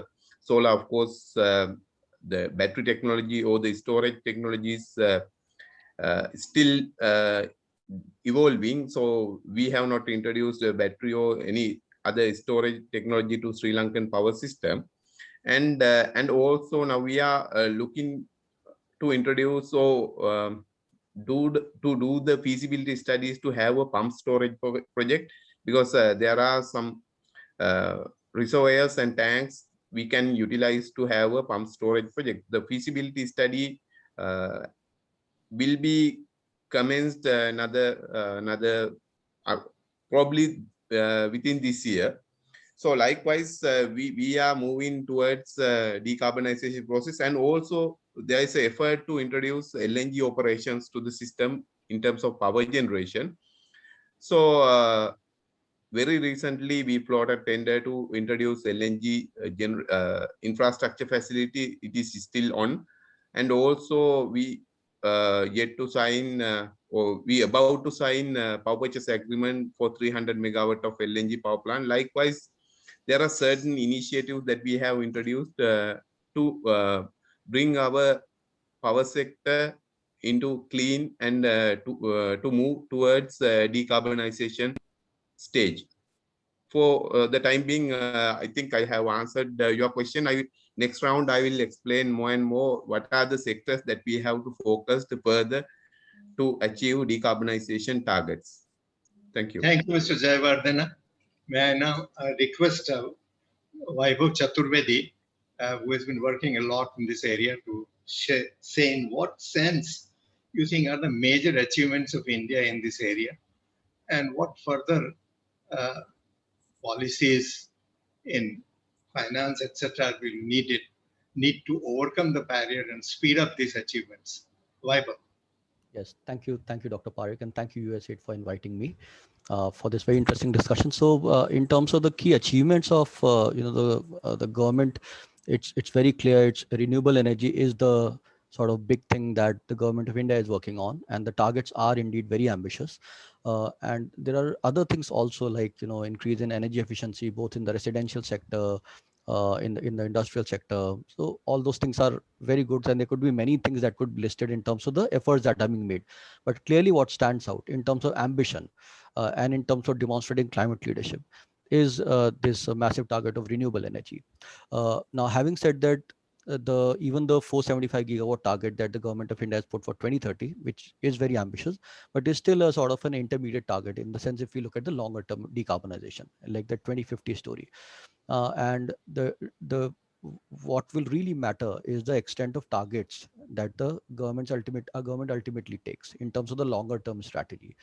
solar, of course, the battery technology or the storage technologies still evolving. So we have not introduced a battery or any other storage technology to Sri Lankan power system. And also now we are looking to introduce to do the feasibility studies to have a pump storage project, because there are some reservoirs and tanks we can utilize to have a pump storage project. The feasibility study will be commenced probably within this year. So likewise, we are moving towards decarbonization process, and also there is an effort to introduce LNG operations to the system in terms of power generation. So very recently, we floated tender to introduce LNG infrastructure facility. It is still on, and also we yet to sign or we about to sign power purchase agreement for 300 megawatt of LNG power plant. Likewise, there are certain initiatives that we have introduced to bring our power sector into clean and to move towards decarbonization stage. For the time being, I think I have answered your question. Next round, I will explain more and more what are the sectors that we have to focus further to achieve decarbonization targets. Thank you. Thank you, Mr. Jayawardena. May I now request Vaibhav Chaturvedi, who has been working a lot in this area, to say in what sense you think are the major achievements of India in this area, and what further policies in finance, etc., will need to overcome the barrier and speed up these achievements. Vaibhav. Yes, thank you, Dr. Parekh, and thank you, USAID, for inviting me for this very interesting discussion. So, in terms of the key achievements of the government, it's very clear. It's renewable energy is the sort of big thing that the government of India is working on, and the targets are indeed very ambitious. And there are other things also, like increase in energy efficiency, both in the residential sector, in the industrial sector. So all those things are very good, and there could be many things that could be listed in terms of the efforts that are being made. But clearly, what stands out in terms of ambition and in terms of demonstrating climate leadership is this massive target of renewable energy. Now, having said that, even the 475 gigawatt target that the government of India has put for 2030, which is very ambitious, but is still a sort of an intermediate target in the sense if we look at the longer term decarbonization, like the 2050 story. And the what will really matter is the extent of targets that the government ultimately takes in terms of the longer term strategy.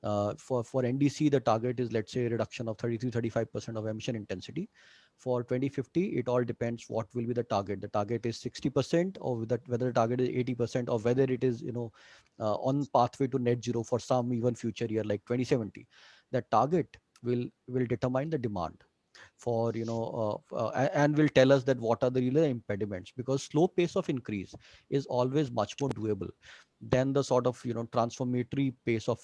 For NDC, the target is, let's say, a reduction of 33-35% of emission intensity. For 2050, it all depends what will be the target. The target is 60%, or whether the target is 80%, or whether it is on pathway to net zero for some even future year like 2070. That target will determine the demand for and will tell us that what are the real impediments, because slow pace of increase is always much more doable than the sort of transformatory pace of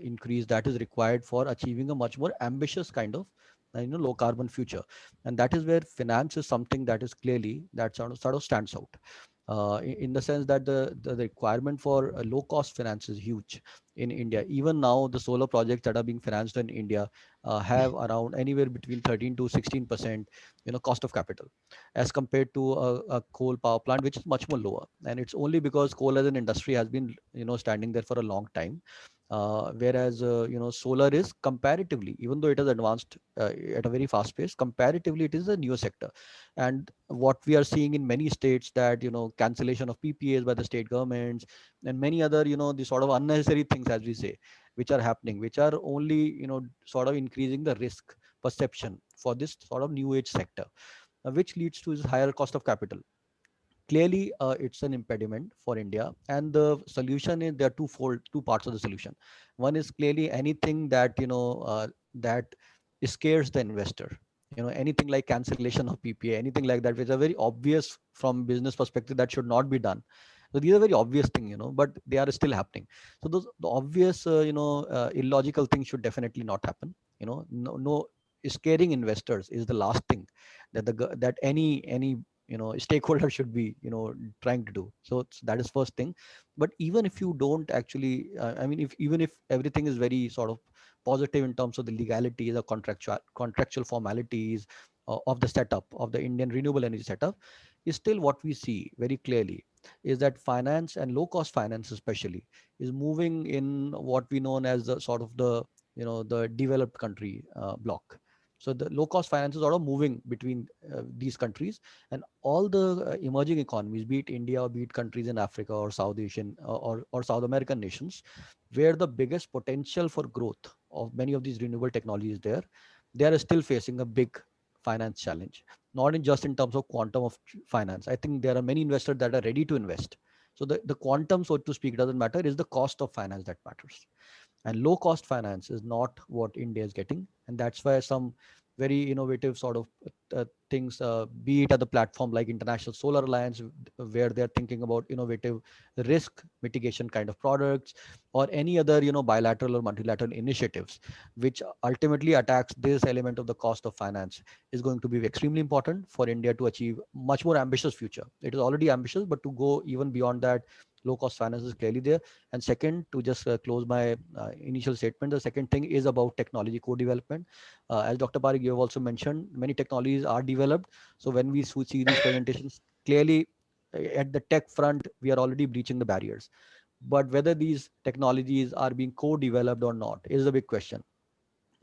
increase that is required for achieving a much more ambitious kind of low carbon future. And that is where finance is something that is clearly that sort of stands out in the sense that the requirement for low cost finance is huge in India. Even now, the solar projects that are being financed in India have around anywhere between 13 to 16% cost of capital, as compared to a coal power plant, which is much more lower. And it's only because coal as an industry has been standing there for a long time. Whereas solar is comparatively, even though it has advanced at a very fast pace, comparatively it is a newer sector. And what we are seeing in many states, that cancellation of PPAs by the state governments and many other the sort of unnecessary things, as we say, which are happening, which are only sort of increasing the risk perception for this sort of new age sector, which leads to this higher cost of capital. Clearly it's an impediment for India, and the solution is, there are two parts of the solution. One is clearly anything that that scares the investor, anything like cancellation of PPA, anything like that, which are very obvious from business perspective that should not be done. So these are very obvious things, but they are still happening. So those the obvious illogical things should definitely not happen. No scaring investors is the last thing that that any stakeholder should be trying to do. So that is first thing. But even if you don't actually I mean, if even if everything is very sort of positive in terms of the legalities or contractual formalities of the setup of the Indian renewable energy setup, is still what we see very clearly is that finance, and low cost finance especially, is moving in what we know as the sort of the the developed country block. So the low cost finance is sort of moving between these countries, and all the emerging economies, be it India or be it countries in Africa or South Asian or South American nations, where the biggest potential for growth of many of these renewable technologies there, they are still facing a big finance challenge, not in just in terms of quantum of finance. I think there are many investors that are ready to invest. So the quantum, so to speak, doesn't matter. It's the cost of finance that matters. And low cost finance is not what India is getting. And that's why some very innovative sort of things, be it at the platform like International Solar Alliance, where they're thinking about innovative risk mitigation kind of products, or any other bilateral or multilateral initiatives, which ultimately attacks this element of the cost of finance, is going to be extremely important for India to achieve much more ambitious future. It is already ambitious, but to go even beyond that, low cost finance is clearly there. And second, to just close my initial statement, the second thing is about technology co-development. As Dr. Parik, you have also mentioned, many technologies are developed. So when we see these presentations, clearly at the tech front, we are already breaching the barriers. But whether these technologies are being co-developed or not is a big question.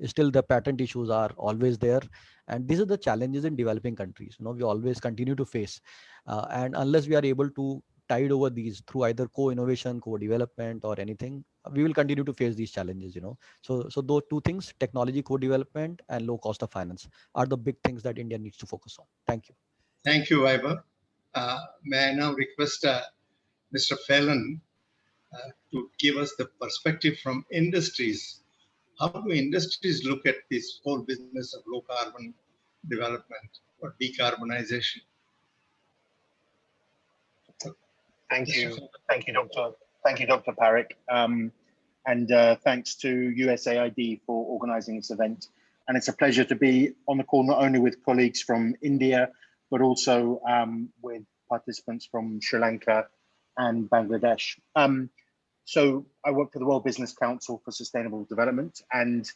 Still, the patent issues are always there, and these are the challenges in developing countries we always continue to face. And unless we are able to tide over these through either co-innovation, co-development, or anything, we will continue to face these challenges. So those two things, technology co-development and low cost of finance, are the big things that India needs to focus on. Thank you. Thank you, Vaibhav. May I now request Mr. Phelan to give us the perspective from industries. How do industries look at this whole business of low carbon development or decarbonization? Thank you, Doctor. Thank you, Dr. Parik, and thanks to USAID for organising this event. And it's a pleasure to be on the call not only with colleagues from India, but also with participants from Sri Lanka and Bangladesh. So I work for the World Business Council for Sustainable Development, and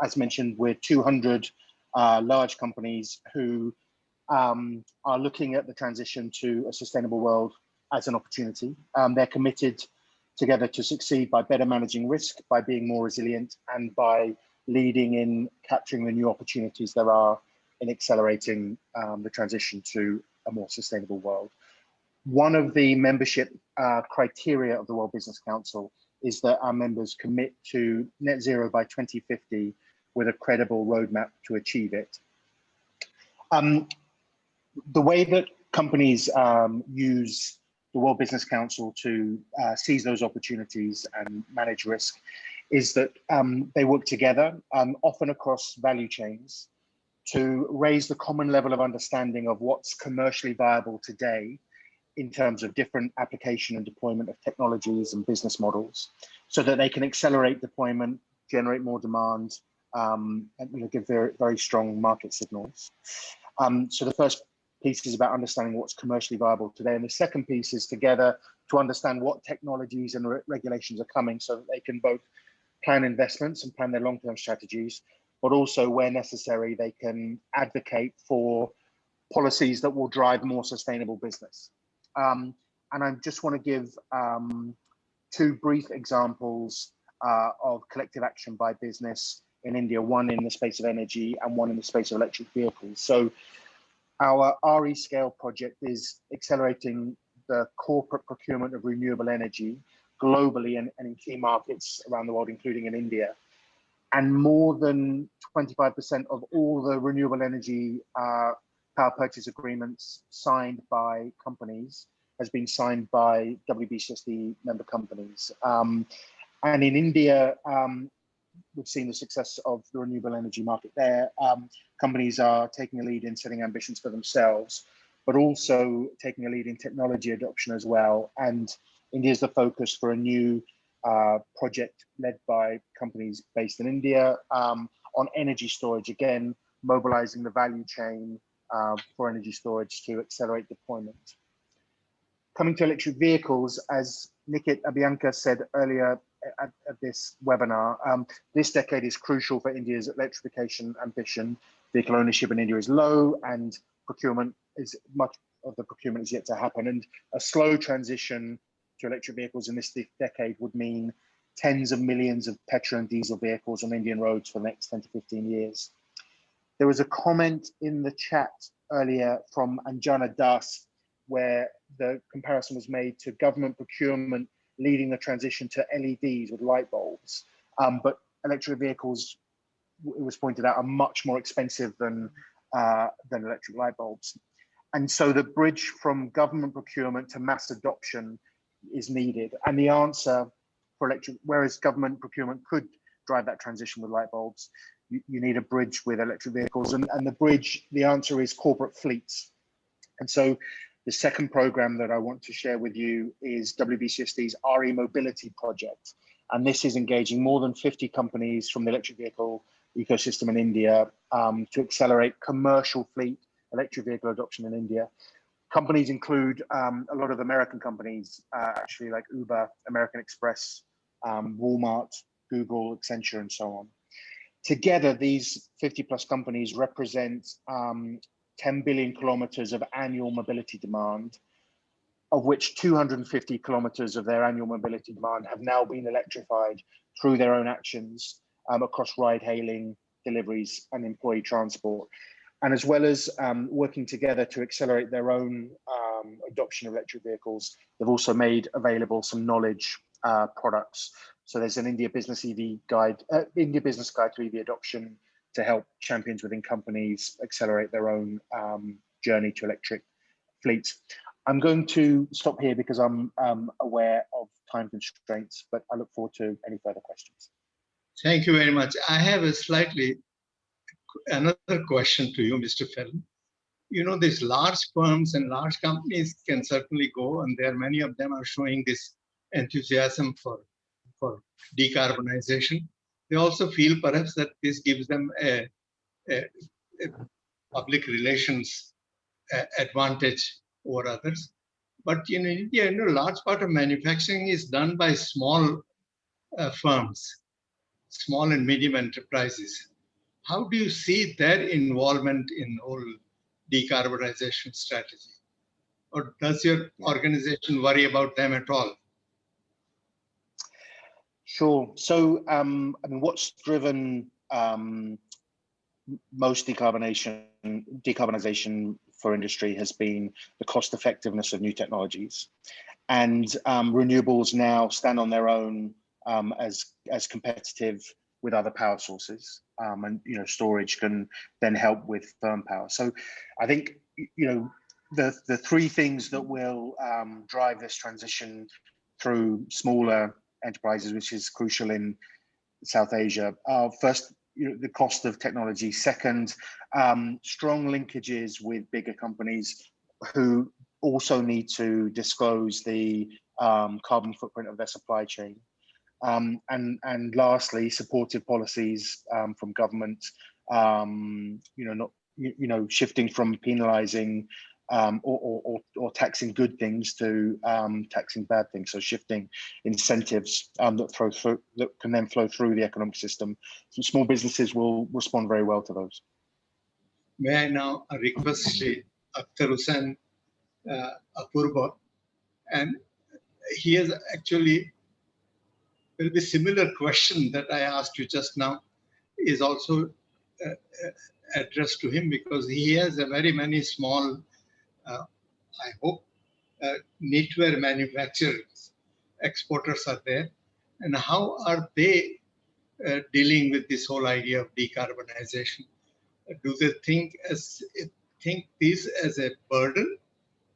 as mentioned, we're 200 large companies who are looking at the transition to a sustainable world as an opportunity. They're committed together to succeed by better managing risk, by being more resilient, and by leading in capturing the new opportunities there are in accelerating the transition to a more sustainable world. One of the membership criteria of the World Business Council is that our members commit to net zero by 2050 with a credible roadmap to achieve it. The way that companies use the World Business Council to seize those opportunities and manage risk is that they work together, often across value chains, to raise the common level of understanding of what's commercially viable today in terms of different application and deployment of technologies and business models, so that they can accelerate deployment, generate more demand, and give very, very strong market signals. So the first piece is about understanding what's commercially viable today. And the second piece is together to understand what technologies and regulations are coming, so that they can both plan investments and plan their long-term strategies, but also where necessary, they can advocate for policies that will drive more sustainable business. And I just want to give two brief examples of collective action by business in India, one in the space of energy and one in the space of electric vehicles. So our RE Scale project is accelerating the corporate procurement of renewable energy globally and in key markets around the world, including in India. And more than 25% of all the renewable energy power purchase agreements signed by companies has been signed by WBCSD member companies. And in India, we've seen the success of the renewable energy market there. Companies are taking a lead in setting ambitions for themselves, but also taking a lead in technology adoption as well. And India is the focus for a new project led by companies based in India on energy storage, again, mobilizing the value chain for energy storage to accelerate deployment. Coming to electric vehicles, as Nikit Abhyankar said earlier at this webinar, this decade is crucial for India's electrification ambition. Vehicle ownership in India is low and procurement is much of the procurement is yet to happen. And a slow transition to electric vehicles in this decade would mean tens of millions of petrol and diesel vehicles on Indian roads for the next 10 to 15 years. There was a comment in the chat earlier from Anjana Das, where the comparison was made to government procurement leading the transition to LEDs with light bulbs. But electric vehicles, it was pointed out, are much more expensive than electric light bulbs. And so the bridge from government procurement to mass adoption is needed. And the answer for electric, whereas government procurement could drive that transition with light bulbs, you need a bridge with electric vehicles. And the bridge, the answer is corporate fleets. And so the second program that I want to share with you is WBCSD's RE Mobility project. And this is engaging more than 50 companies from the electric vehicle ecosystem in India to accelerate commercial fleet electric vehicle adoption in India. Companies include a lot of American companies, actually, like Uber, American Express, Walmart, Google, Accenture, and so on. Together, these 50 plus companies represent 10 billion kilometers of annual mobility demand, of which 250 kilometers of their annual mobility demand have now been electrified through their own actions across ride hailing, deliveries, and employee transport. And as well as working together to accelerate their own adoption of electric vehicles, they've also made available some knowledge products. So there's an India Business EV guide, India Business Guide to EV adoption to help champions within companies accelerate their own journey to electric fleets. I'm going to stop here because I'm aware of time constraints, but I look forward to any further questions. Thank you very much. I have another question to you, Mr. Fellon. You know, these large firms and large companies can certainly go, and there are many of them are showing this enthusiasm for decarbonization. They also feel perhaps that this gives them a public relations advantage over others. But in India, a large part of manufacturing is done by small firms, small and medium enterprises. How do you see their involvement in whole decarbonization strategy? Or does your organization worry about them at all? Sure. So, I mean, what's driven most decarbonization for industry has been the cost effectiveness of new technologies, and renewables now stand on their own as competitive with other power sources, and storage can then help with firm power. So, I think the three things that will drive this transition through smaller enterprises, which is crucial in South Asia, are first, the cost of technology. Second, strong linkages with bigger companies who also need to disclose the carbon footprint of their supply chain. And lastly, supportive policies from government, shifting from penalizing or taxing good things to taxing bad things. So shifting incentives that can then flow through the economic system. So small businesses will respond very well to those. May I now request Akhtar Hussain Apurba, and he has actually will be similar question that I asked you just now is also addressed to him, because he has a very many small, I hope, knitwear manufacturers, exporters are there. And how are they dealing with this whole idea of decarbonization? Do they think this as a burden,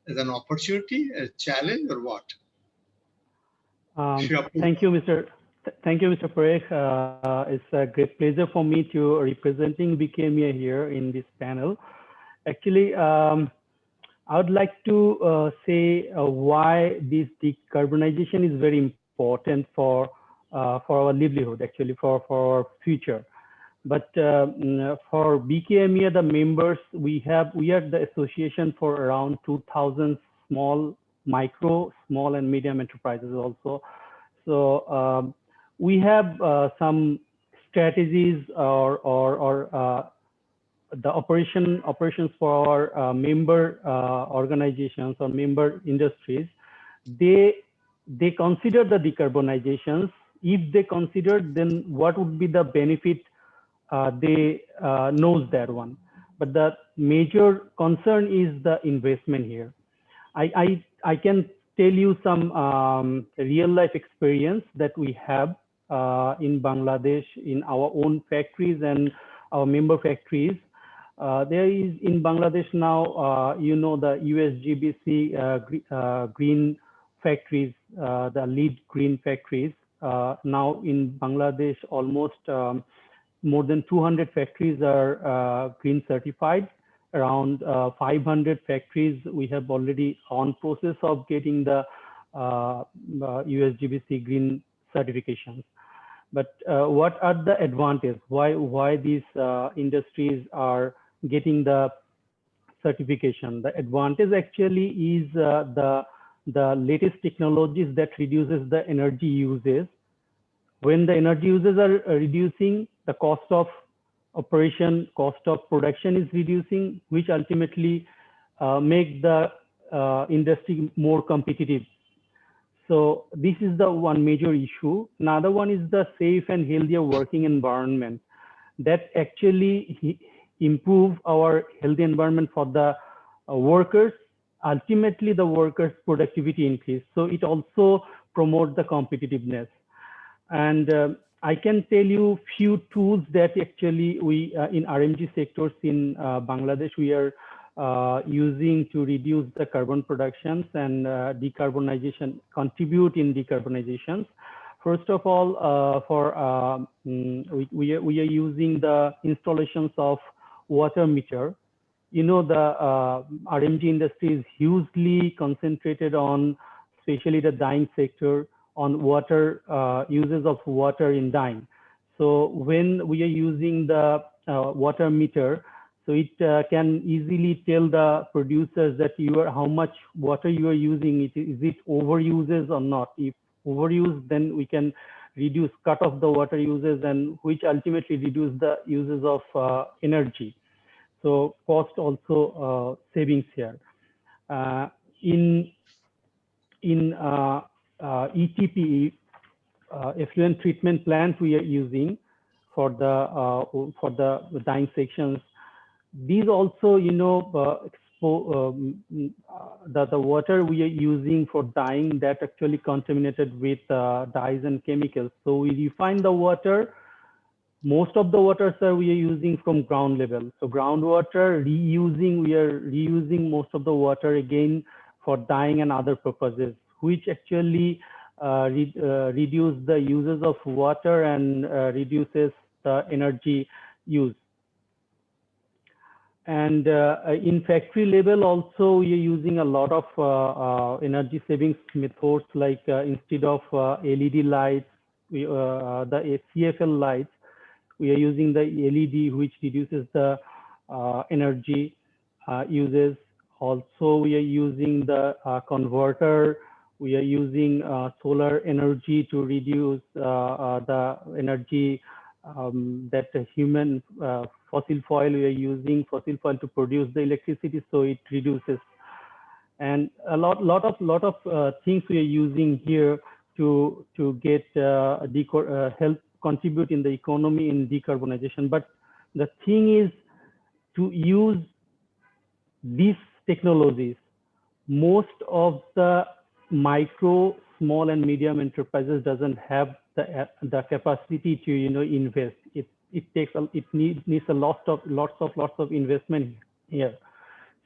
as an opportunity, a challenge, or what? Thank you, Mr. Parekh. It's a great pleasure for me to representing BKMA here in this panel. Actually, I would like to say why this decarbonization is very important for our livelihood, actually for our future. But for BKMA, the members, we are the association for around 2,000 small and medium enterprises also. So we have some strategies or the operations for our member organizations or member industries. They consider the decarbonizations. If they consider, then what would be the benefit? They knows that one. But the major concern is the investment here. I can tell you some real life experience that we have in Bangladesh in our own factories and our member factories. There is in Bangladesh now, the USGBC green factories, the lead green factories. Now in Bangladesh, almost more than 200 factories are green certified. Around 500 factories we have already on process of getting the USGBC green certifications. But what are the advantages? Why these industries are getting the certification? The advantage actually is the latest technologies that reduces the energy uses. When the energy uses are reducing, the cost of operation, cost of production is reducing, which ultimately make the industry more competitive. So this is the one major issue. Another one is the safe and healthier working environment that actually improve our healthy environment for the workers. Ultimately, the workers' productivity increase. So it also promotes the competitiveness. And I can tell you few tools that actually we in RMG sectors in Bangladesh we are using to reduce the carbon productions and decarbonization, contribute in decarbonizations. First of all, we are using the installations of water meter. The RMG industry is hugely concentrated on, especially the dyeing sector, on water uses of water in dyeing. So when we are using the water meter, so it can easily tell the producers that how much water you are using. Is it overuses or not? If overuse, then we can cut off the water uses, and which ultimately reduce the uses of energy. So cost also savings here. In ETP, effluent treatment plant we are using for the dyeing sections. These also, the water we are using for dyeing that actually contaminated with dyes and chemicals. So we refine the water. Most of the water, sir, we are using from ground level. So groundwater reusing, we are reusing most of the water again for dyeing and other purposes, which actually reduce the uses of water and reduces the energy use. And in factory level also, we are using a lot of energy savings methods, like instead of LED lights, the CFL lights, we are using the LED, which reduces the energy uses. Also, we are using the converter. We are using solar energy to reduce the energy that the human fossil fuel we are using fossil fuel to produce the electricity, so it reduces. And a lot of things we are using here to get help contribute in the economy in decarbonization. But the thing is to use these technologies. Most of the micro, small, and medium enterprises doesn't have the capacity to invest. It needs a lots of investment here.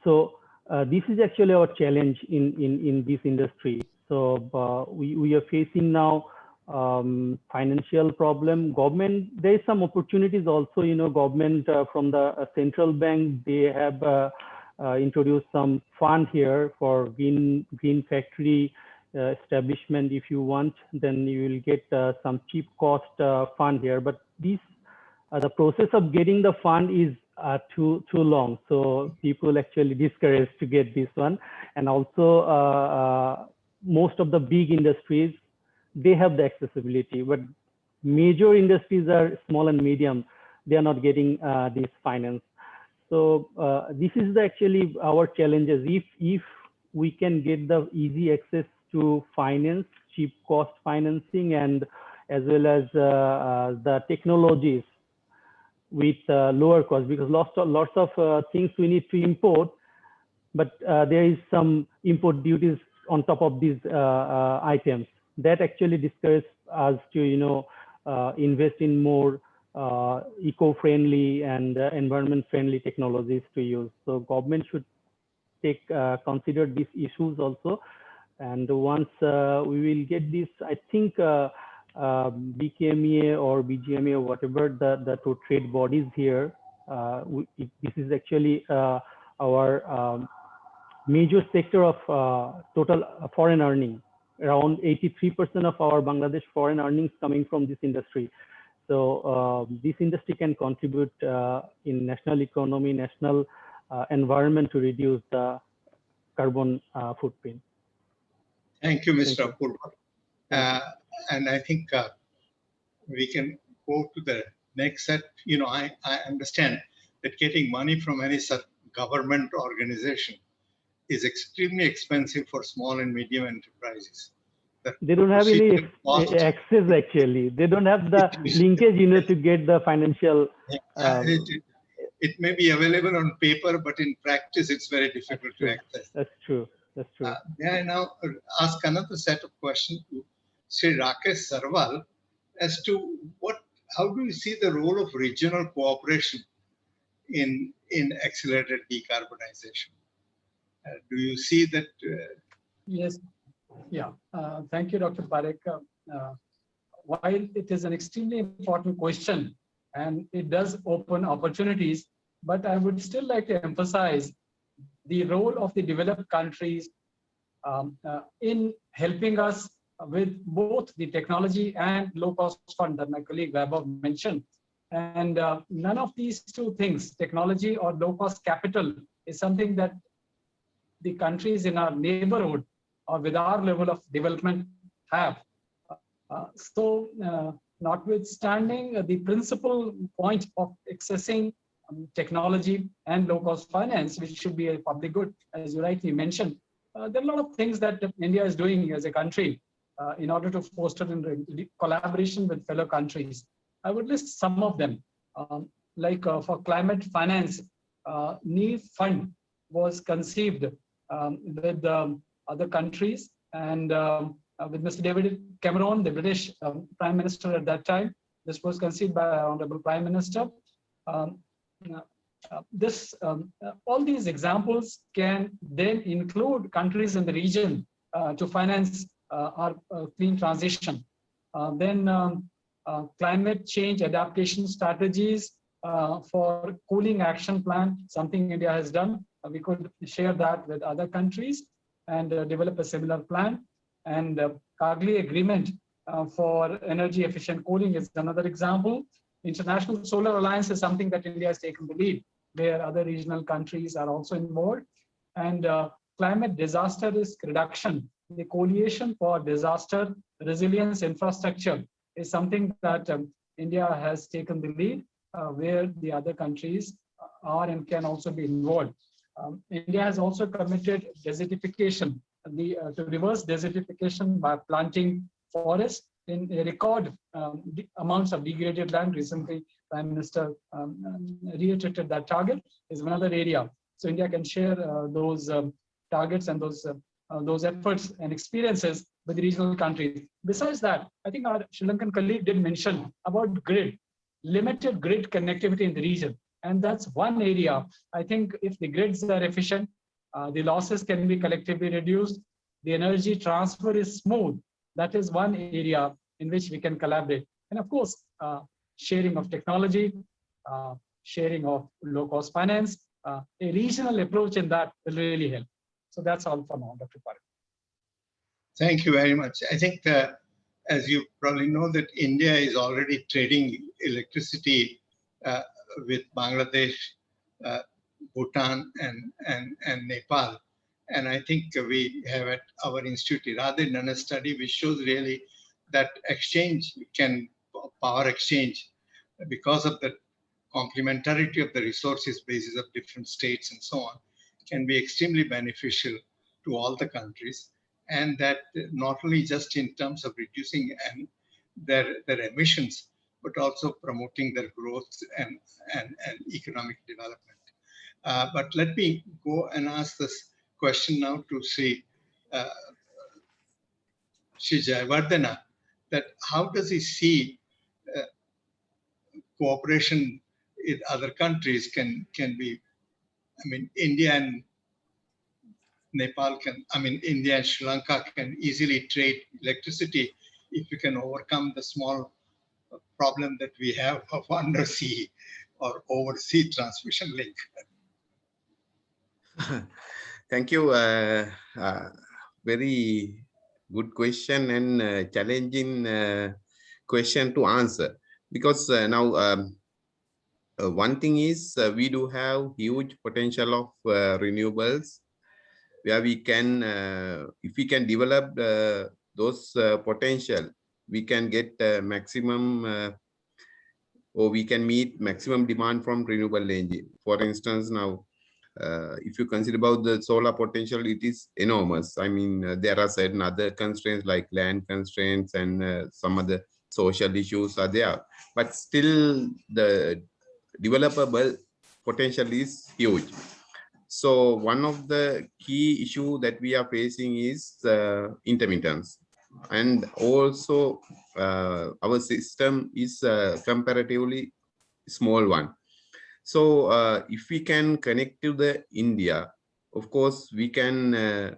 So this is actually our challenge in this industry. So we are facing now financial problem. Government, there is some opportunities also. Government from the central bank, they have introduced some fund here for green factory establishment. If you want, then you will get some cheap cost fund here. But this the process of getting the fund is too long, so people actually discouraged to get this one. And also most of the big industries, they have the accessibility, but major industries are small and medium, they are not getting this finance. So this is actually our challenges. If we can get the easy access to finance, cheap cost financing, and as well as the technologies with lower cost, because lots of things we need to import, but there is some import duties on top of these items that actually discourages us to invest in more eco-friendly and environment-friendly technologies to use. So government should consider these issues also. And once we will get this, I think BKMEA or BGMA or whatever the two trade bodies here, this is actually our major sector of total foreign earning. Around 83% of our Bangladesh foreign earnings coming from this industry. So this industry can contribute in national economy, national environment to reduce the carbon footprint. Thank you, Mr. Apurva. And I think we can go to the next set. I understand that getting money from any such government organization is extremely expensive for small and medium enterprises. They don't have any access actually. They don't have the linkage, to get the financial. It may be available on paper, but in practice, it's very difficult to access. That's true. That's true. May I now ask another set of questions to Sri Rakesh Sarwal as to how do you see the role of regional cooperation in accelerated decarbonization? Do you see that? Yes. Yeah. Thank you, Dr. Parekh. While it is an extremely important question and it does open opportunities, but I would still like to emphasize the role of the developed countries in helping us with both the technology and low-cost fund that my colleague Vaibhav mentioned. And none of these two things, technology or low-cost capital, is something that the countries in our neighborhood or with our level of development have. So notwithstanding the principal point of accessing technology and low-cost finance, which should be a public good, as you rightly mentioned, there are a lot of things that India is doing as a country in order to foster collaboration with fellow countries. I would list some of them. Like for climate finance, NEEF fund was conceived with other countries, and with Mr. David Cameron, the British Prime Minister at that time. This was conceived by our Honorable Prime Minister. All these examples can then include countries in the region to finance our clean transition. Then climate change adaptation strategies for cooling action plan, something India has done. We could share that with other countries and develop a similar plan. And Kagli agreement for energy efficient cooling is another example. International Solar Alliance is something that India has taken the lead, where other regional countries are also involved. And climate disaster risk reduction, the coalition for disaster resilience infrastructure is something that India has taken the lead, where the other countries are and can also be involved. India has also committed desertification, to reverse desertification by planting forests in a record amounts of degraded land. Recently, Prime Minister reiterated that target is another area. So India can share those targets and those efforts and experiences with the regional countries. Besides that, I think our Sri Lankan colleague did mention about grid, limited grid connectivity in the region. And that's one area. I think if the grids are efficient, the losses can be collectively reduced, the energy transfer is smooth. That is one area in which we can collaborate. And of course, sharing of technology, sharing of low-cost finance, a regional approach in that will really help. So that's all for now, Dr. Parekh. Thank you very much. I think as you probably know that India is already trading electricity with Bangladesh, Bhutan, and Nepal. And I think we have at our institute rather done a study which shows really that exchange power exchange, because of the complementarity of the resources bases of different states and so on, can be extremely beneficial to all the countries. And that not only just in terms of reducing their emissions, but also promoting their growth and economic development. But let me go and ask this question now to Sri Jayawardena, that how does he see cooperation in other countries can be, I mean, India and Nepal India and Sri Lanka can easily trade electricity if we can overcome the small problem that we have of undersea or oversea transmission link. Thank you. Very good question and challenging question to answer, because now one thing is we do have huge potential of renewables, where we can, if we can develop those potential, we can get maximum or we can meet maximum demand from renewable energy. For instance, now, if you consider about the solar potential, it is enormous. I mean, there are certain other constraints like land constraints and some other social issues are there, but still the developable potential is huge. So one of the key issue that we are facing is intermittence, and also our system is comparatively small one. So if we can connect to the India, of course, we can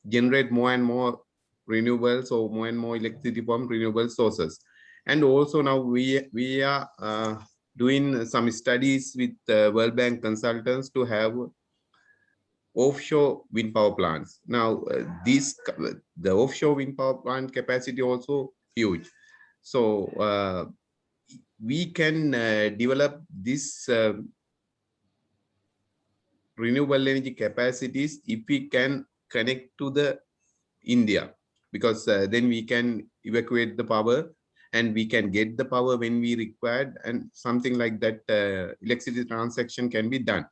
generate more and more renewables or more and more electricity from renewable sources. And also now we are doing some studies with World Bank consultants to have offshore wind power plants. Now, the offshore wind power plant capacity also huge. So we can develop this renewable energy capacities if we can connect to the India, because then we can evacuate the power and we can get the power when we required, and something like that electricity transaction can be done.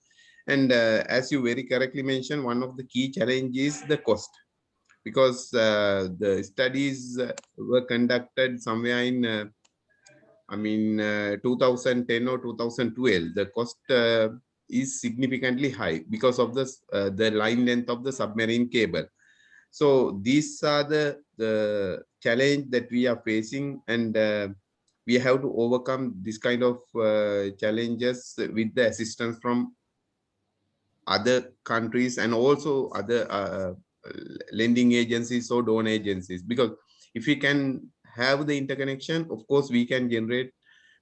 And as you very correctly mentioned, one of the key challenges is the cost, because the studies were conducted somewhere in, 2010 or 2012. The cost is significantly high because of the line length of the submarine cable. So these are the challenge that we are facing, and we have to overcome this kind of challenges with the assistance from other countries and also other lending agencies or donor agencies. Because if we can have the interconnection, of course, we can generate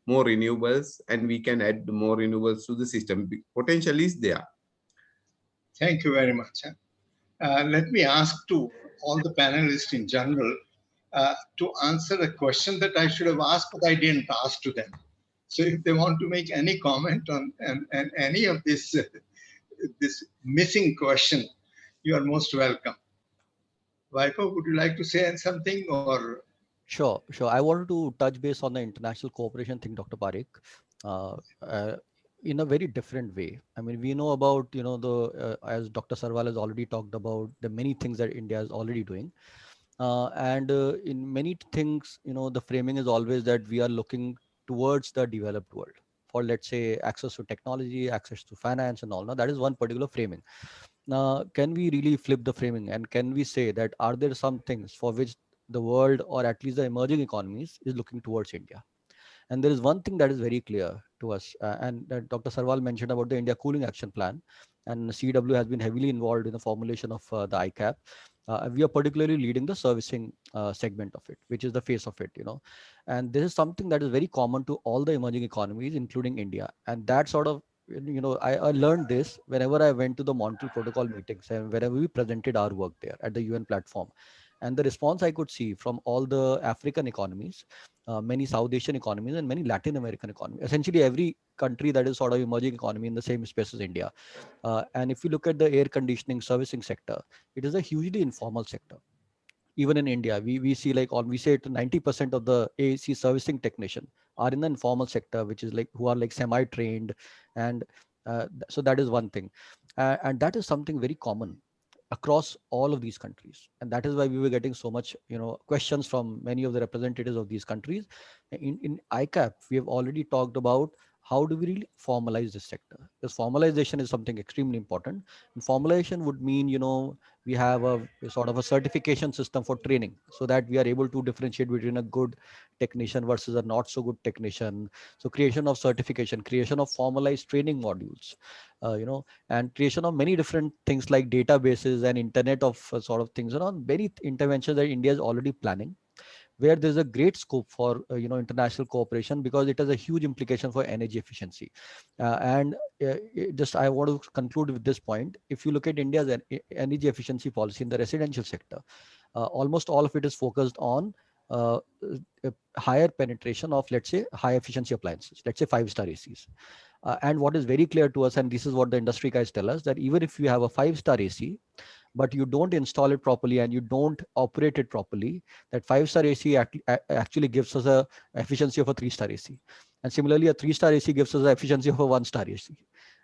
more renewables and we can add more renewables to the system. Potential is there. Thank you very much. Let me ask to all the panelists in general to answer a question that I should have asked, but I didn't ask to them. So if they want to make any comment on any of this missing question, you are most welcome. Vaibhav, would you like to say something, or? Sure. I wanted to touch base on the international cooperation thing, Dr. Parekh, in a very different way. I mean, we know about, as Dr. Sarwal has already talked about, the many things that India is already doing. And in many things, the framing is always that we are looking towards the developed world for, let's say, access to technology, access to finance and all. Now, that is one particular framing. Now, can we really flip the framing, and can we say that are there some things for which the world, or at least the emerging economies, is looking towards India? And there is one thing that is very clear to us, and that Dr. Sarwal mentioned about the India Cooling Action Plan, and CW has been heavily involved in the formulation of the ICAP. We are particularly leading the servicing segment of it, which is the face of it, And this is something that is very common to all the emerging economies, including India. And that sort of, I learned this whenever I went to the Montreal Protocol meetings and wherever we presented our work there at the UN platform. And the response I could see from all the African economies, many South Asian economies, and many Latin American economies, essentially every country that is sort of emerging economy in the same space as India. And if you look at the air conditioning servicing sector, it is a hugely informal sector. Even in India, we see like we say 90% of the AAC servicing technician are in the informal sector, which is like who are like semi-trained, and so that is one thing, and that is something very common across all of these countries, and that is why we were getting so much questions from many of the representatives of these countries. In ICAP, we have already talked about how do we really formalize this sector, because formalization is something extremely important. And formalization would mean we have a sort of a certification system for training, so that we are able to differentiate between a good technician versus a not so good technician. So creation of certification, creation of formalized training modules, and creation of many different things like databases and internet of sort of things, many interventions that India is already planning, where there's a great scope for international cooperation, because it has a huge implication for energy efficiency. Just I want to conclude with this point. If you look at India's energy efficiency policy in the residential sector, almost all of it is focused on higher penetration of, let's say, high efficiency appliances, let's say 5-star ACs. And what is very clear to us, and this is what the industry guys tell us, that even if you have a 5-star AC, but you don't install it properly and you don't operate it properly, that 5-star AC actually gives us a efficiency of a 3-star AC. And similarly, a 3-star AC gives us an efficiency of a 1-star AC,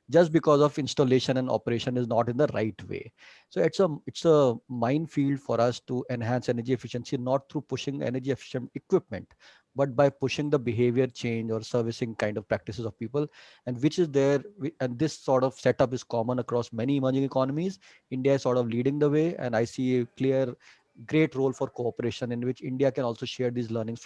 just because of installation and operation is not in the right way. So it's a minefield for us to enhance energy efficiency, not through pushing energy efficient equipment, but by pushing the behavior change or servicing kind of practices of people, and which is there. And this sort of setup is common across many emerging economies. India is sort of leading the way, and I see a clear, great role for cooperation in which India can also share these learnings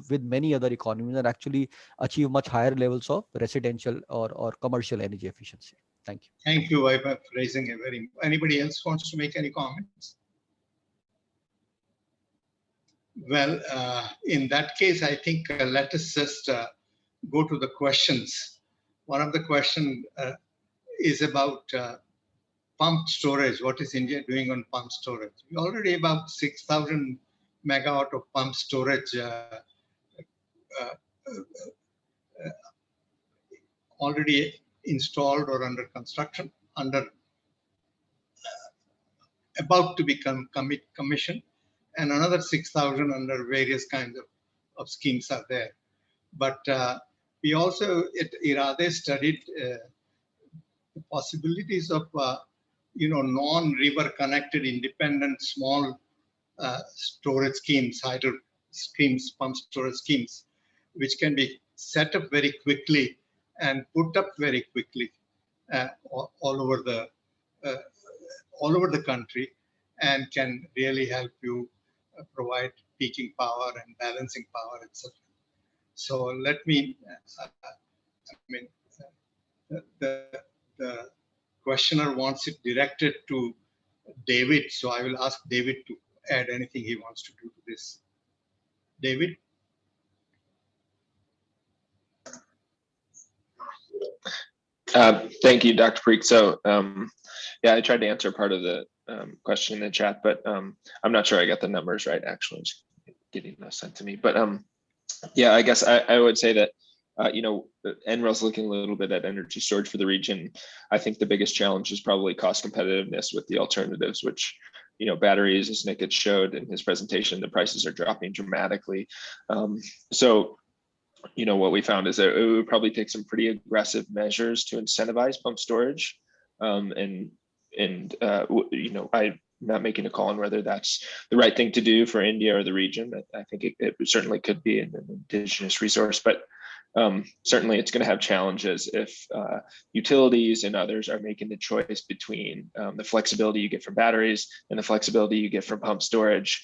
with many other economies and actually achieve much higher levels of residential or commercial energy efficiency. Thank you. Thank you, Vaibhav, for raising a very. Anybody else wants to make any comments? Well, in that case, I think let us just go to the questions. One of the questions is about pumped storage. What is India doing on pumped storage? We already about 6,000 megawatt of pumped storage already installed or under construction, about to become commissioned, and another 6,000 under various kinds of schemes are there. But we also at IRADE studied the possibilities of non-river connected independent small storage schemes, hydro schemes, pump storage schemes, which can be set up very quickly and put up very quickly all over the country, and can really help you provide peaking power and balancing power, etc. So let me, the questioner wants it directed to David, so I will ask David to add anything he wants to do to this. David? Thank you, Dr. Parikh. So yeah, I tried to answer part of the question in the chat, but I'm not sure I got the numbers right, actually, just getting those sent to me. But yeah, I guess I would say that, NREL's looking a little bit at energy storage for the region. I think the biggest challenge is probably cost competitiveness with the alternatives, which, batteries, as Nick had showed in his presentation, the prices are dropping dramatically. So, what we found is that it would probably take some pretty aggressive measures to incentivize pump storage. I not making a call on whether that's the right thing to do for India or the region. I think it certainly could be an indigenous resource, but certainly it's going to have challenges if utilities and others are making the choice between the flexibility you get from batteries and the flexibility you get from pump storage.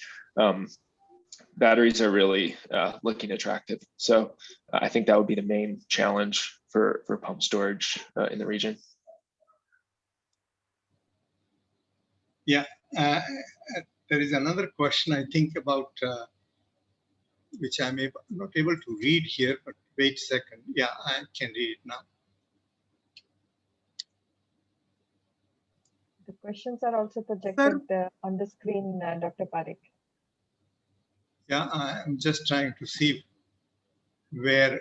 Batteries are really looking attractive. So I think that would be the main challenge for pump storage in the region. Yeah, there is another question I think about which I'm not able to read here, but wait a second. Yeah, I can read it now. The questions are also projected on the screen, Dr. Parekh. Yeah, I'm just trying to see where.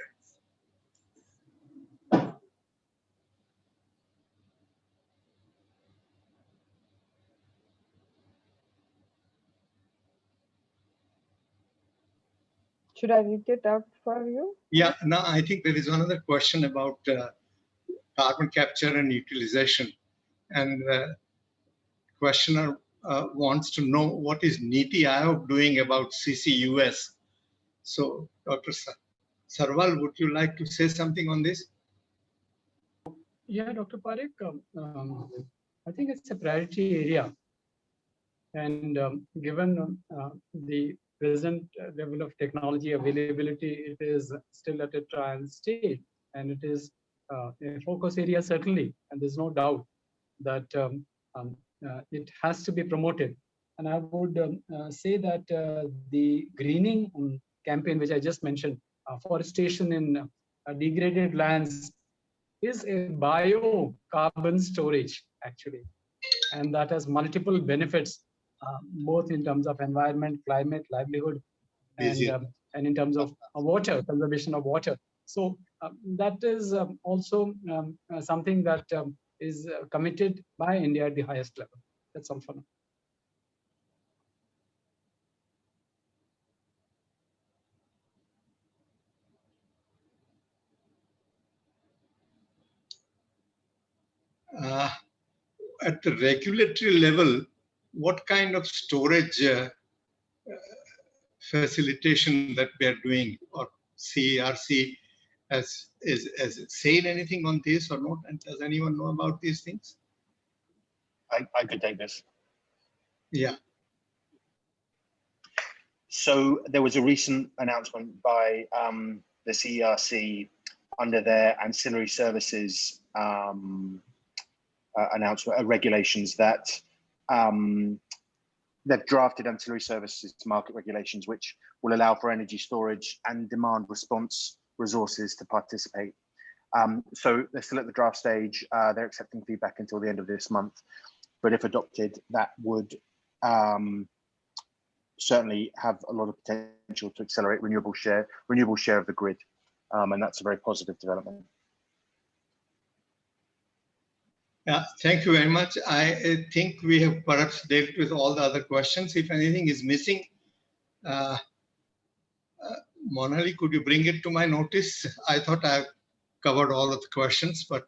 Should I read it out for you? Yeah, now I think there is another question about carbon capture and utilization. And questioner wants to know what is NITI Aayog doing about CCUS. So Dr. Sarwal, would you like to say something on this? Yeah, Dr. Parekh, I think it's a priority area. And given the present level of technology availability, it is still at a trial stage, and it is a focus area certainly, and there's no doubt that it has to be promoted. And I would say that the greening campaign, which I just mentioned, forestation in degraded lands, is a biocarbon storage actually, and that has multiple benefits, both in terms of environment, climate, livelihood, and in terms of water, conservation of water. So that is also something that is committed by India at the highest level. That's all for now. At the regulatory level, what kind of storage facilitation that we are doing, or CRC has it said anything on this or not? And does anyone know about these things? I could take this. Yeah. So there was a recent announcement by the CERC under their ancillary services announcement regulations that they've drafted ancillary services market regulations, which will allow for energy storage and demand response resources to participate. So they're still at the draft stage. They're accepting feedback until the end of this month. But if adopted, that would certainly have a lot of potential to accelerate renewable share of the grid. And that's a very positive development. Yeah, thank you very much. I think we have perhaps dealt with all the other questions. If anything is missing, Monali, could you bring it to my notice? I thought I covered all of the questions, but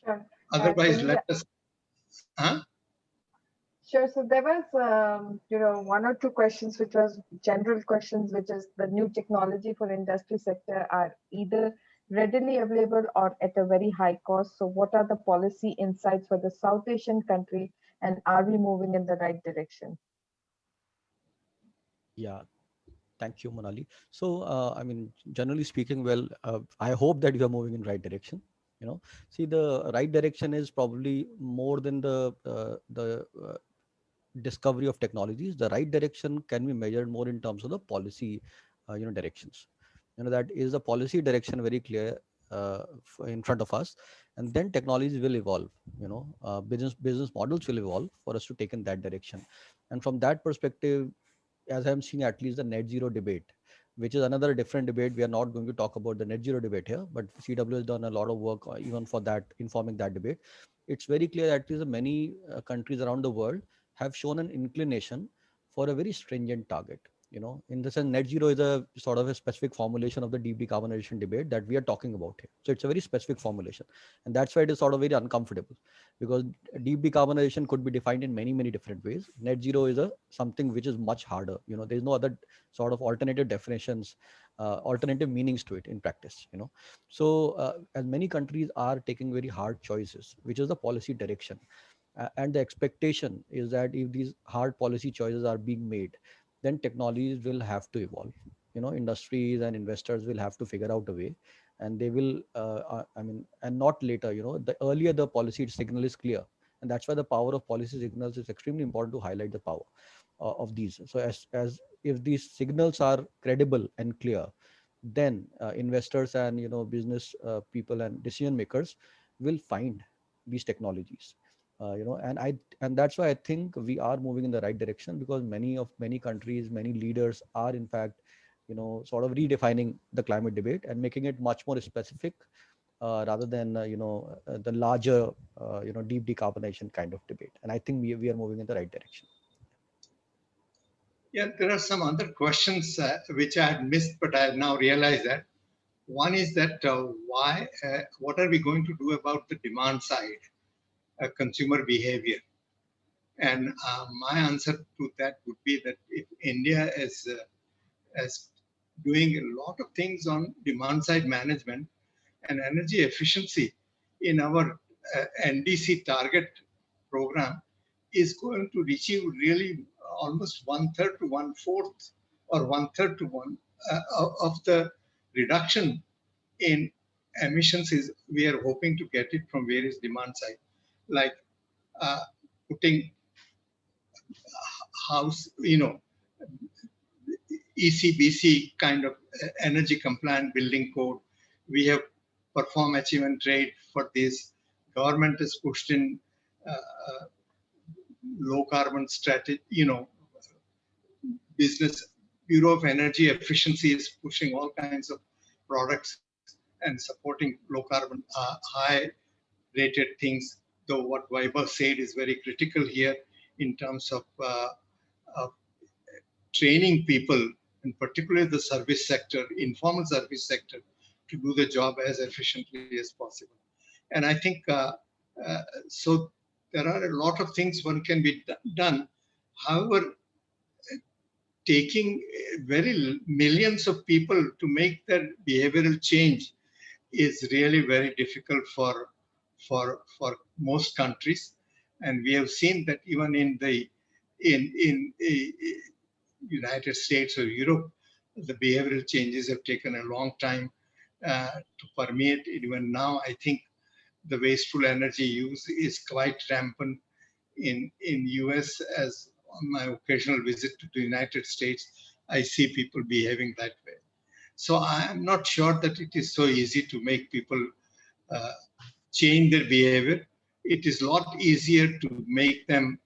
sure. Otherwise, let us. Huh? Sure. So there was, one or two questions, which was general questions, which is the new technology for industry sector are either readily available or at a very high cost. So what are the policy insights for the South Asian country, and are we moving in the right direction? Yeah. Thank you, Monali. So, I mean, generally speaking, well, I hope that you are moving in right direction. See, the right direction is probably more than the discovery of technologies. The right direction can be measured more in terms of the policy, directions. That is the policy direction very clear in front of us, and then technologies will evolve. Business models will evolve for us to take in that direction, and from that perspective, as I'm seeing at least the net zero debate, which is another different debate. We are not going to talk about the net zero debate here, but CW has done a lot of work even for that, informing that debate. It's very clear that at least many countries around the world have shown an inclination for a very stringent target. in the sense net zero is a sort of a specific formulation of the deep decarbonization debate that we are talking about here. So it's a very specific formulation, and that's why it is sort of very uncomfortable, because deep decarbonization could be defined in many, many different ways. Net zero is something which is much harder. There's no other sort of alternative definitions, alternative meanings to it in practice. So as many countries are taking very hard choices, which is the policy direction, and the expectation is that if these hard policy choices are being made, then technologies will have to evolve. Industries and investors will have to figure out a way, and they will and not later. The earlier the policy signal is clear, and that's why the power of policy signals is extremely important to highlight the power of these. So as if these signals are credible and clear, then investors and business people and decision makers will find these technologies. And that's why I think we are moving in the right direction, because many countries, many leaders are in fact sort of redefining the climate debate and making it much more specific, rather than the larger deep decarbonization kind of debate. And I think we are moving in the right direction. Yeah, there are some other questions which I had missed, but I now realize that. One is that what are we going to do about the demand side, consumer behavior? And my answer to that would be that if India is doing a lot of things on demand side management and energy efficiency in our NDC target program, is going to achieve really almost 1/3 to 1/4 or 1/3 to 1 of the reduction in emissions is we are hoping to get it from various demand side, like putting house, ECBC kind of energy compliant building code. We have perform achievement rate for this. Government has pushed in low carbon strategy, Business Bureau of Energy Efficiency is pushing all kinds of products and supporting low carbon, high rated things. Though what Vaibhav said is very critical here in terms of training people, and particularly the service sector, informal service sector, to do the job as efficiently as possible. And I think, so there are a lot of things one can be done. However, taking very millions of people to make that behavioral change is really very difficult for most countries. And we have seen that even in the United States or Europe, the behavioral changes have taken a long time to permeate. Even now, I think the wasteful energy use is quite rampant in US. As on my occasional visit to the United States, I see people behaving that way. So I'm not sure that it is so easy to make people change their behavior. It is a lot easier to make them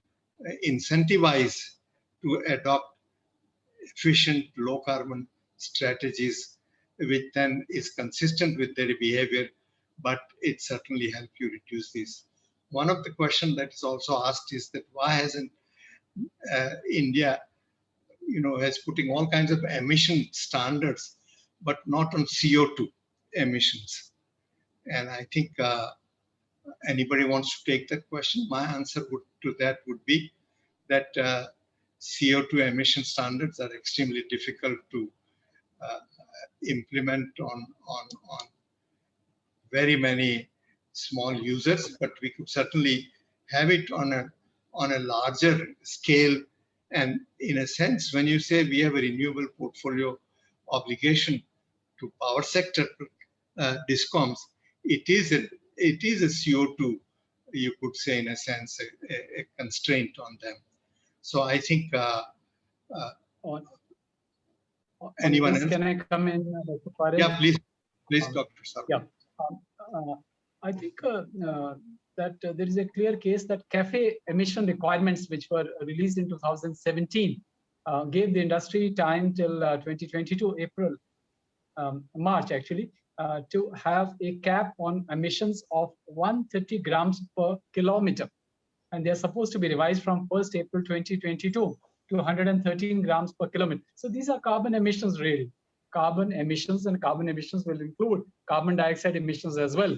incentivize to adopt efficient low carbon strategies, which then is consistent with their behavior, but it certainly helps you reduce this. One of the questions that is also asked is that why hasn't India, has putting all kinds of emission standards, but not on CO2 emissions? And I think anybody wants to take that question, my answer to that would be that CO2 emission standards are extremely difficult to implement on very many small users, but we could certainly have it on a larger scale. And in a sense, when you say we have a renewable portfolio obligation to power sector discoms, it is a CO2, you could say in a sense, a constraint on them. So I think anyone else? Can I come in, Dr. Parekh? Yeah, please, Dr. Sarkar. Yeah, I think that there is a clear case that CAFE emission requirements, which were released in 2017, gave the industry time till 2022 April, March actually, to have a cap on emissions of 130 grams per kilometer. And they're supposed to be revised from 1st April 2022. to 113 grams per kilometer. So these are carbon emissions really. Carbon emissions, and carbon emissions will include carbon dioxide emissions as well.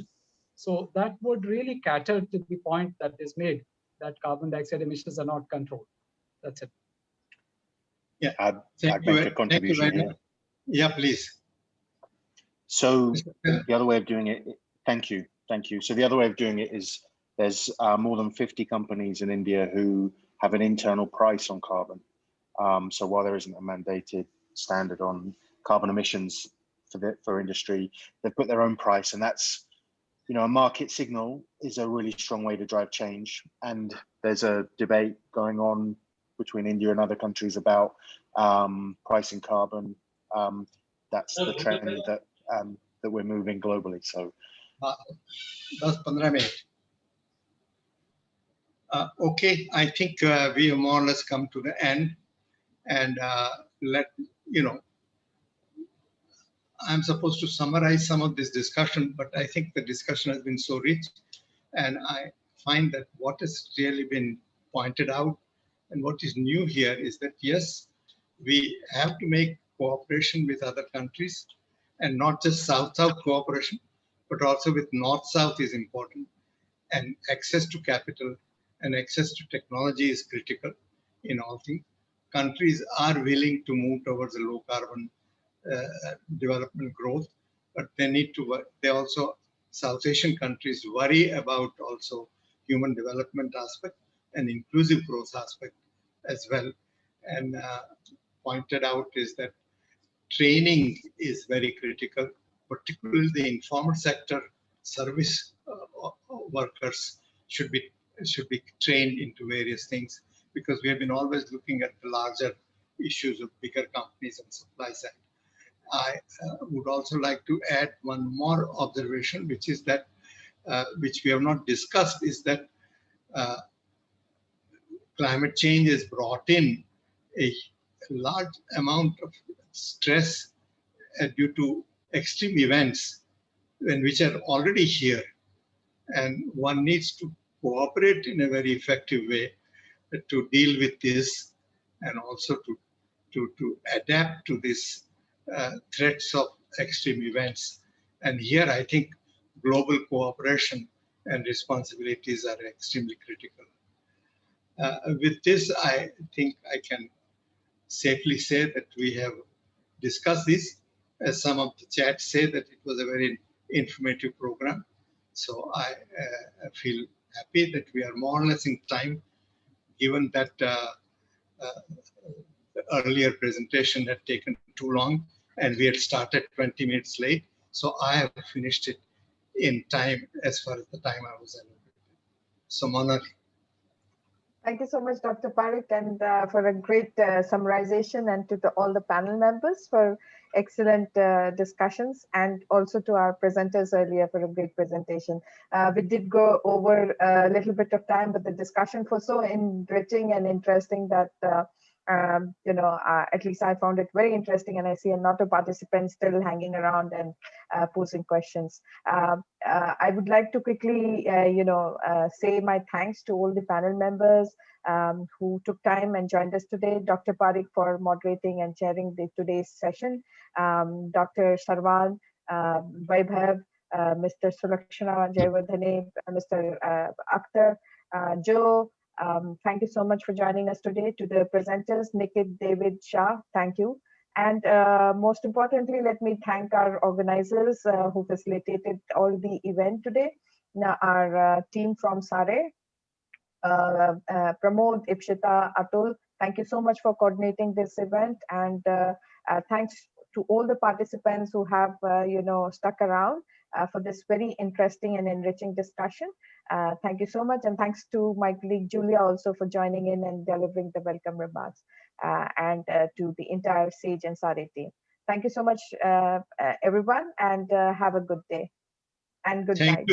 So that would really cater to the point that is made, that carbon dioxide emissions are not controlled. That's it. Yeah, I'd thank make you. a contribution Thank you. here. Yeah, please. So the other way of doing it, thank you. So the other way of doing it is there's more than 50 companies in India who have an internal price on carbon. So while there isn't a mandated standard on carbon emissions for industry, they've put their own price, and that's, a market signal is a really strong way to drive change. And there's a debate going on between India and other countries about pricing carbon. That's the trend that we're moving globally. So that's 15 minutes. Okay, I think we have more or less come to the end, and I'm supposed to summarize some of this discussion, but I think the discussion has been so rich, and I find that what has really been pointed out and what is new here is that, yes, we have to make cooperation with other countries, and not just South-South cooperation, but also with North-South is important, and access to capital and access to technology is critical in all things. Countries are willing to move towards a low carbon development growth, but they need to work. They also, South Asian countries worry about also human development aspect and inclusive growth aspect as well. And pointed out is that training is very critical, particularly the informal sector service workers should be trained into various things, because we have been always looking at the larger issues of bigger companies and supply side. I would also like to add one more observation, which is that, which we have not discussed, is that climate change has brought in a large amount of stress due to extreme events, which are already here. And one needs to cooperate in a very effective way to deal with this, and also to adapt to this threats of extreme events. And here I think global cooperation and responsibilities are extremely critical. With this, I think I can safely say that we have discussed this. As some of the chat say, that it was a very informative program. So I feel happy that we are more or less in time, given that the earlier presentation had taken too long and we had started 20 minutes late. So I have finished it in time as far as the time I was allocated. So Monali. Thank you so much, Dr. Parikh, and for a great summarization, and to all the panel members for excellent discussions, and also to our presenters earlier for a great presentation. We did go over a little bit of time, but the discussion was so enriching and interesting that at least I found it very interesting, and I see a lot of participants still hanging around and posing questions. I would like to quickly, say my thanks to all the panel members who took time and joined us today. Dr. Parikh for moderating and chairing today's session. Dr. Sarwan, Vaibhav, Mr. Sulakshana Jayawardene, Mr. Akhtar, Joe. Thank you so much for joining us today. To the presenters, Nikit, David, Shah, thank you. And most importantly, let me thank our organizers who facilitated all the event today. Now, our team from SARE, Pramod, Ipshita, Atul, thank you so much for coordinating this event. And thanks to all the participants who have, stuck around for this very interesting and enriching discussion. Thank you so much, and thanks to my colleague Julia also for joining in and delivering the welcome remarks, and to the entire SAGE and SARE team. Thank you so much, everyone, and have a good day and good night.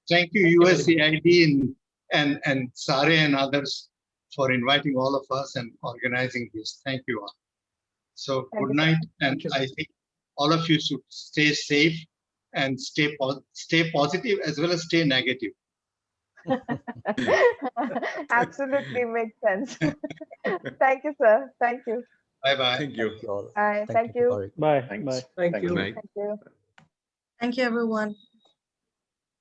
Thank you, USAID and SARE and others for inviting all of us and organizing this. Thank you all. So good night, and I think all of you should stay safe and stay positive as well as stay negative. Absolutely makes sense. Thank you, sir. Thank you. Bye-bye. Thank you. Thank you all. Thank you. Parik. Bye. Thanks. Bye. Thank you. Good night. Thank you. Thank you, everyone.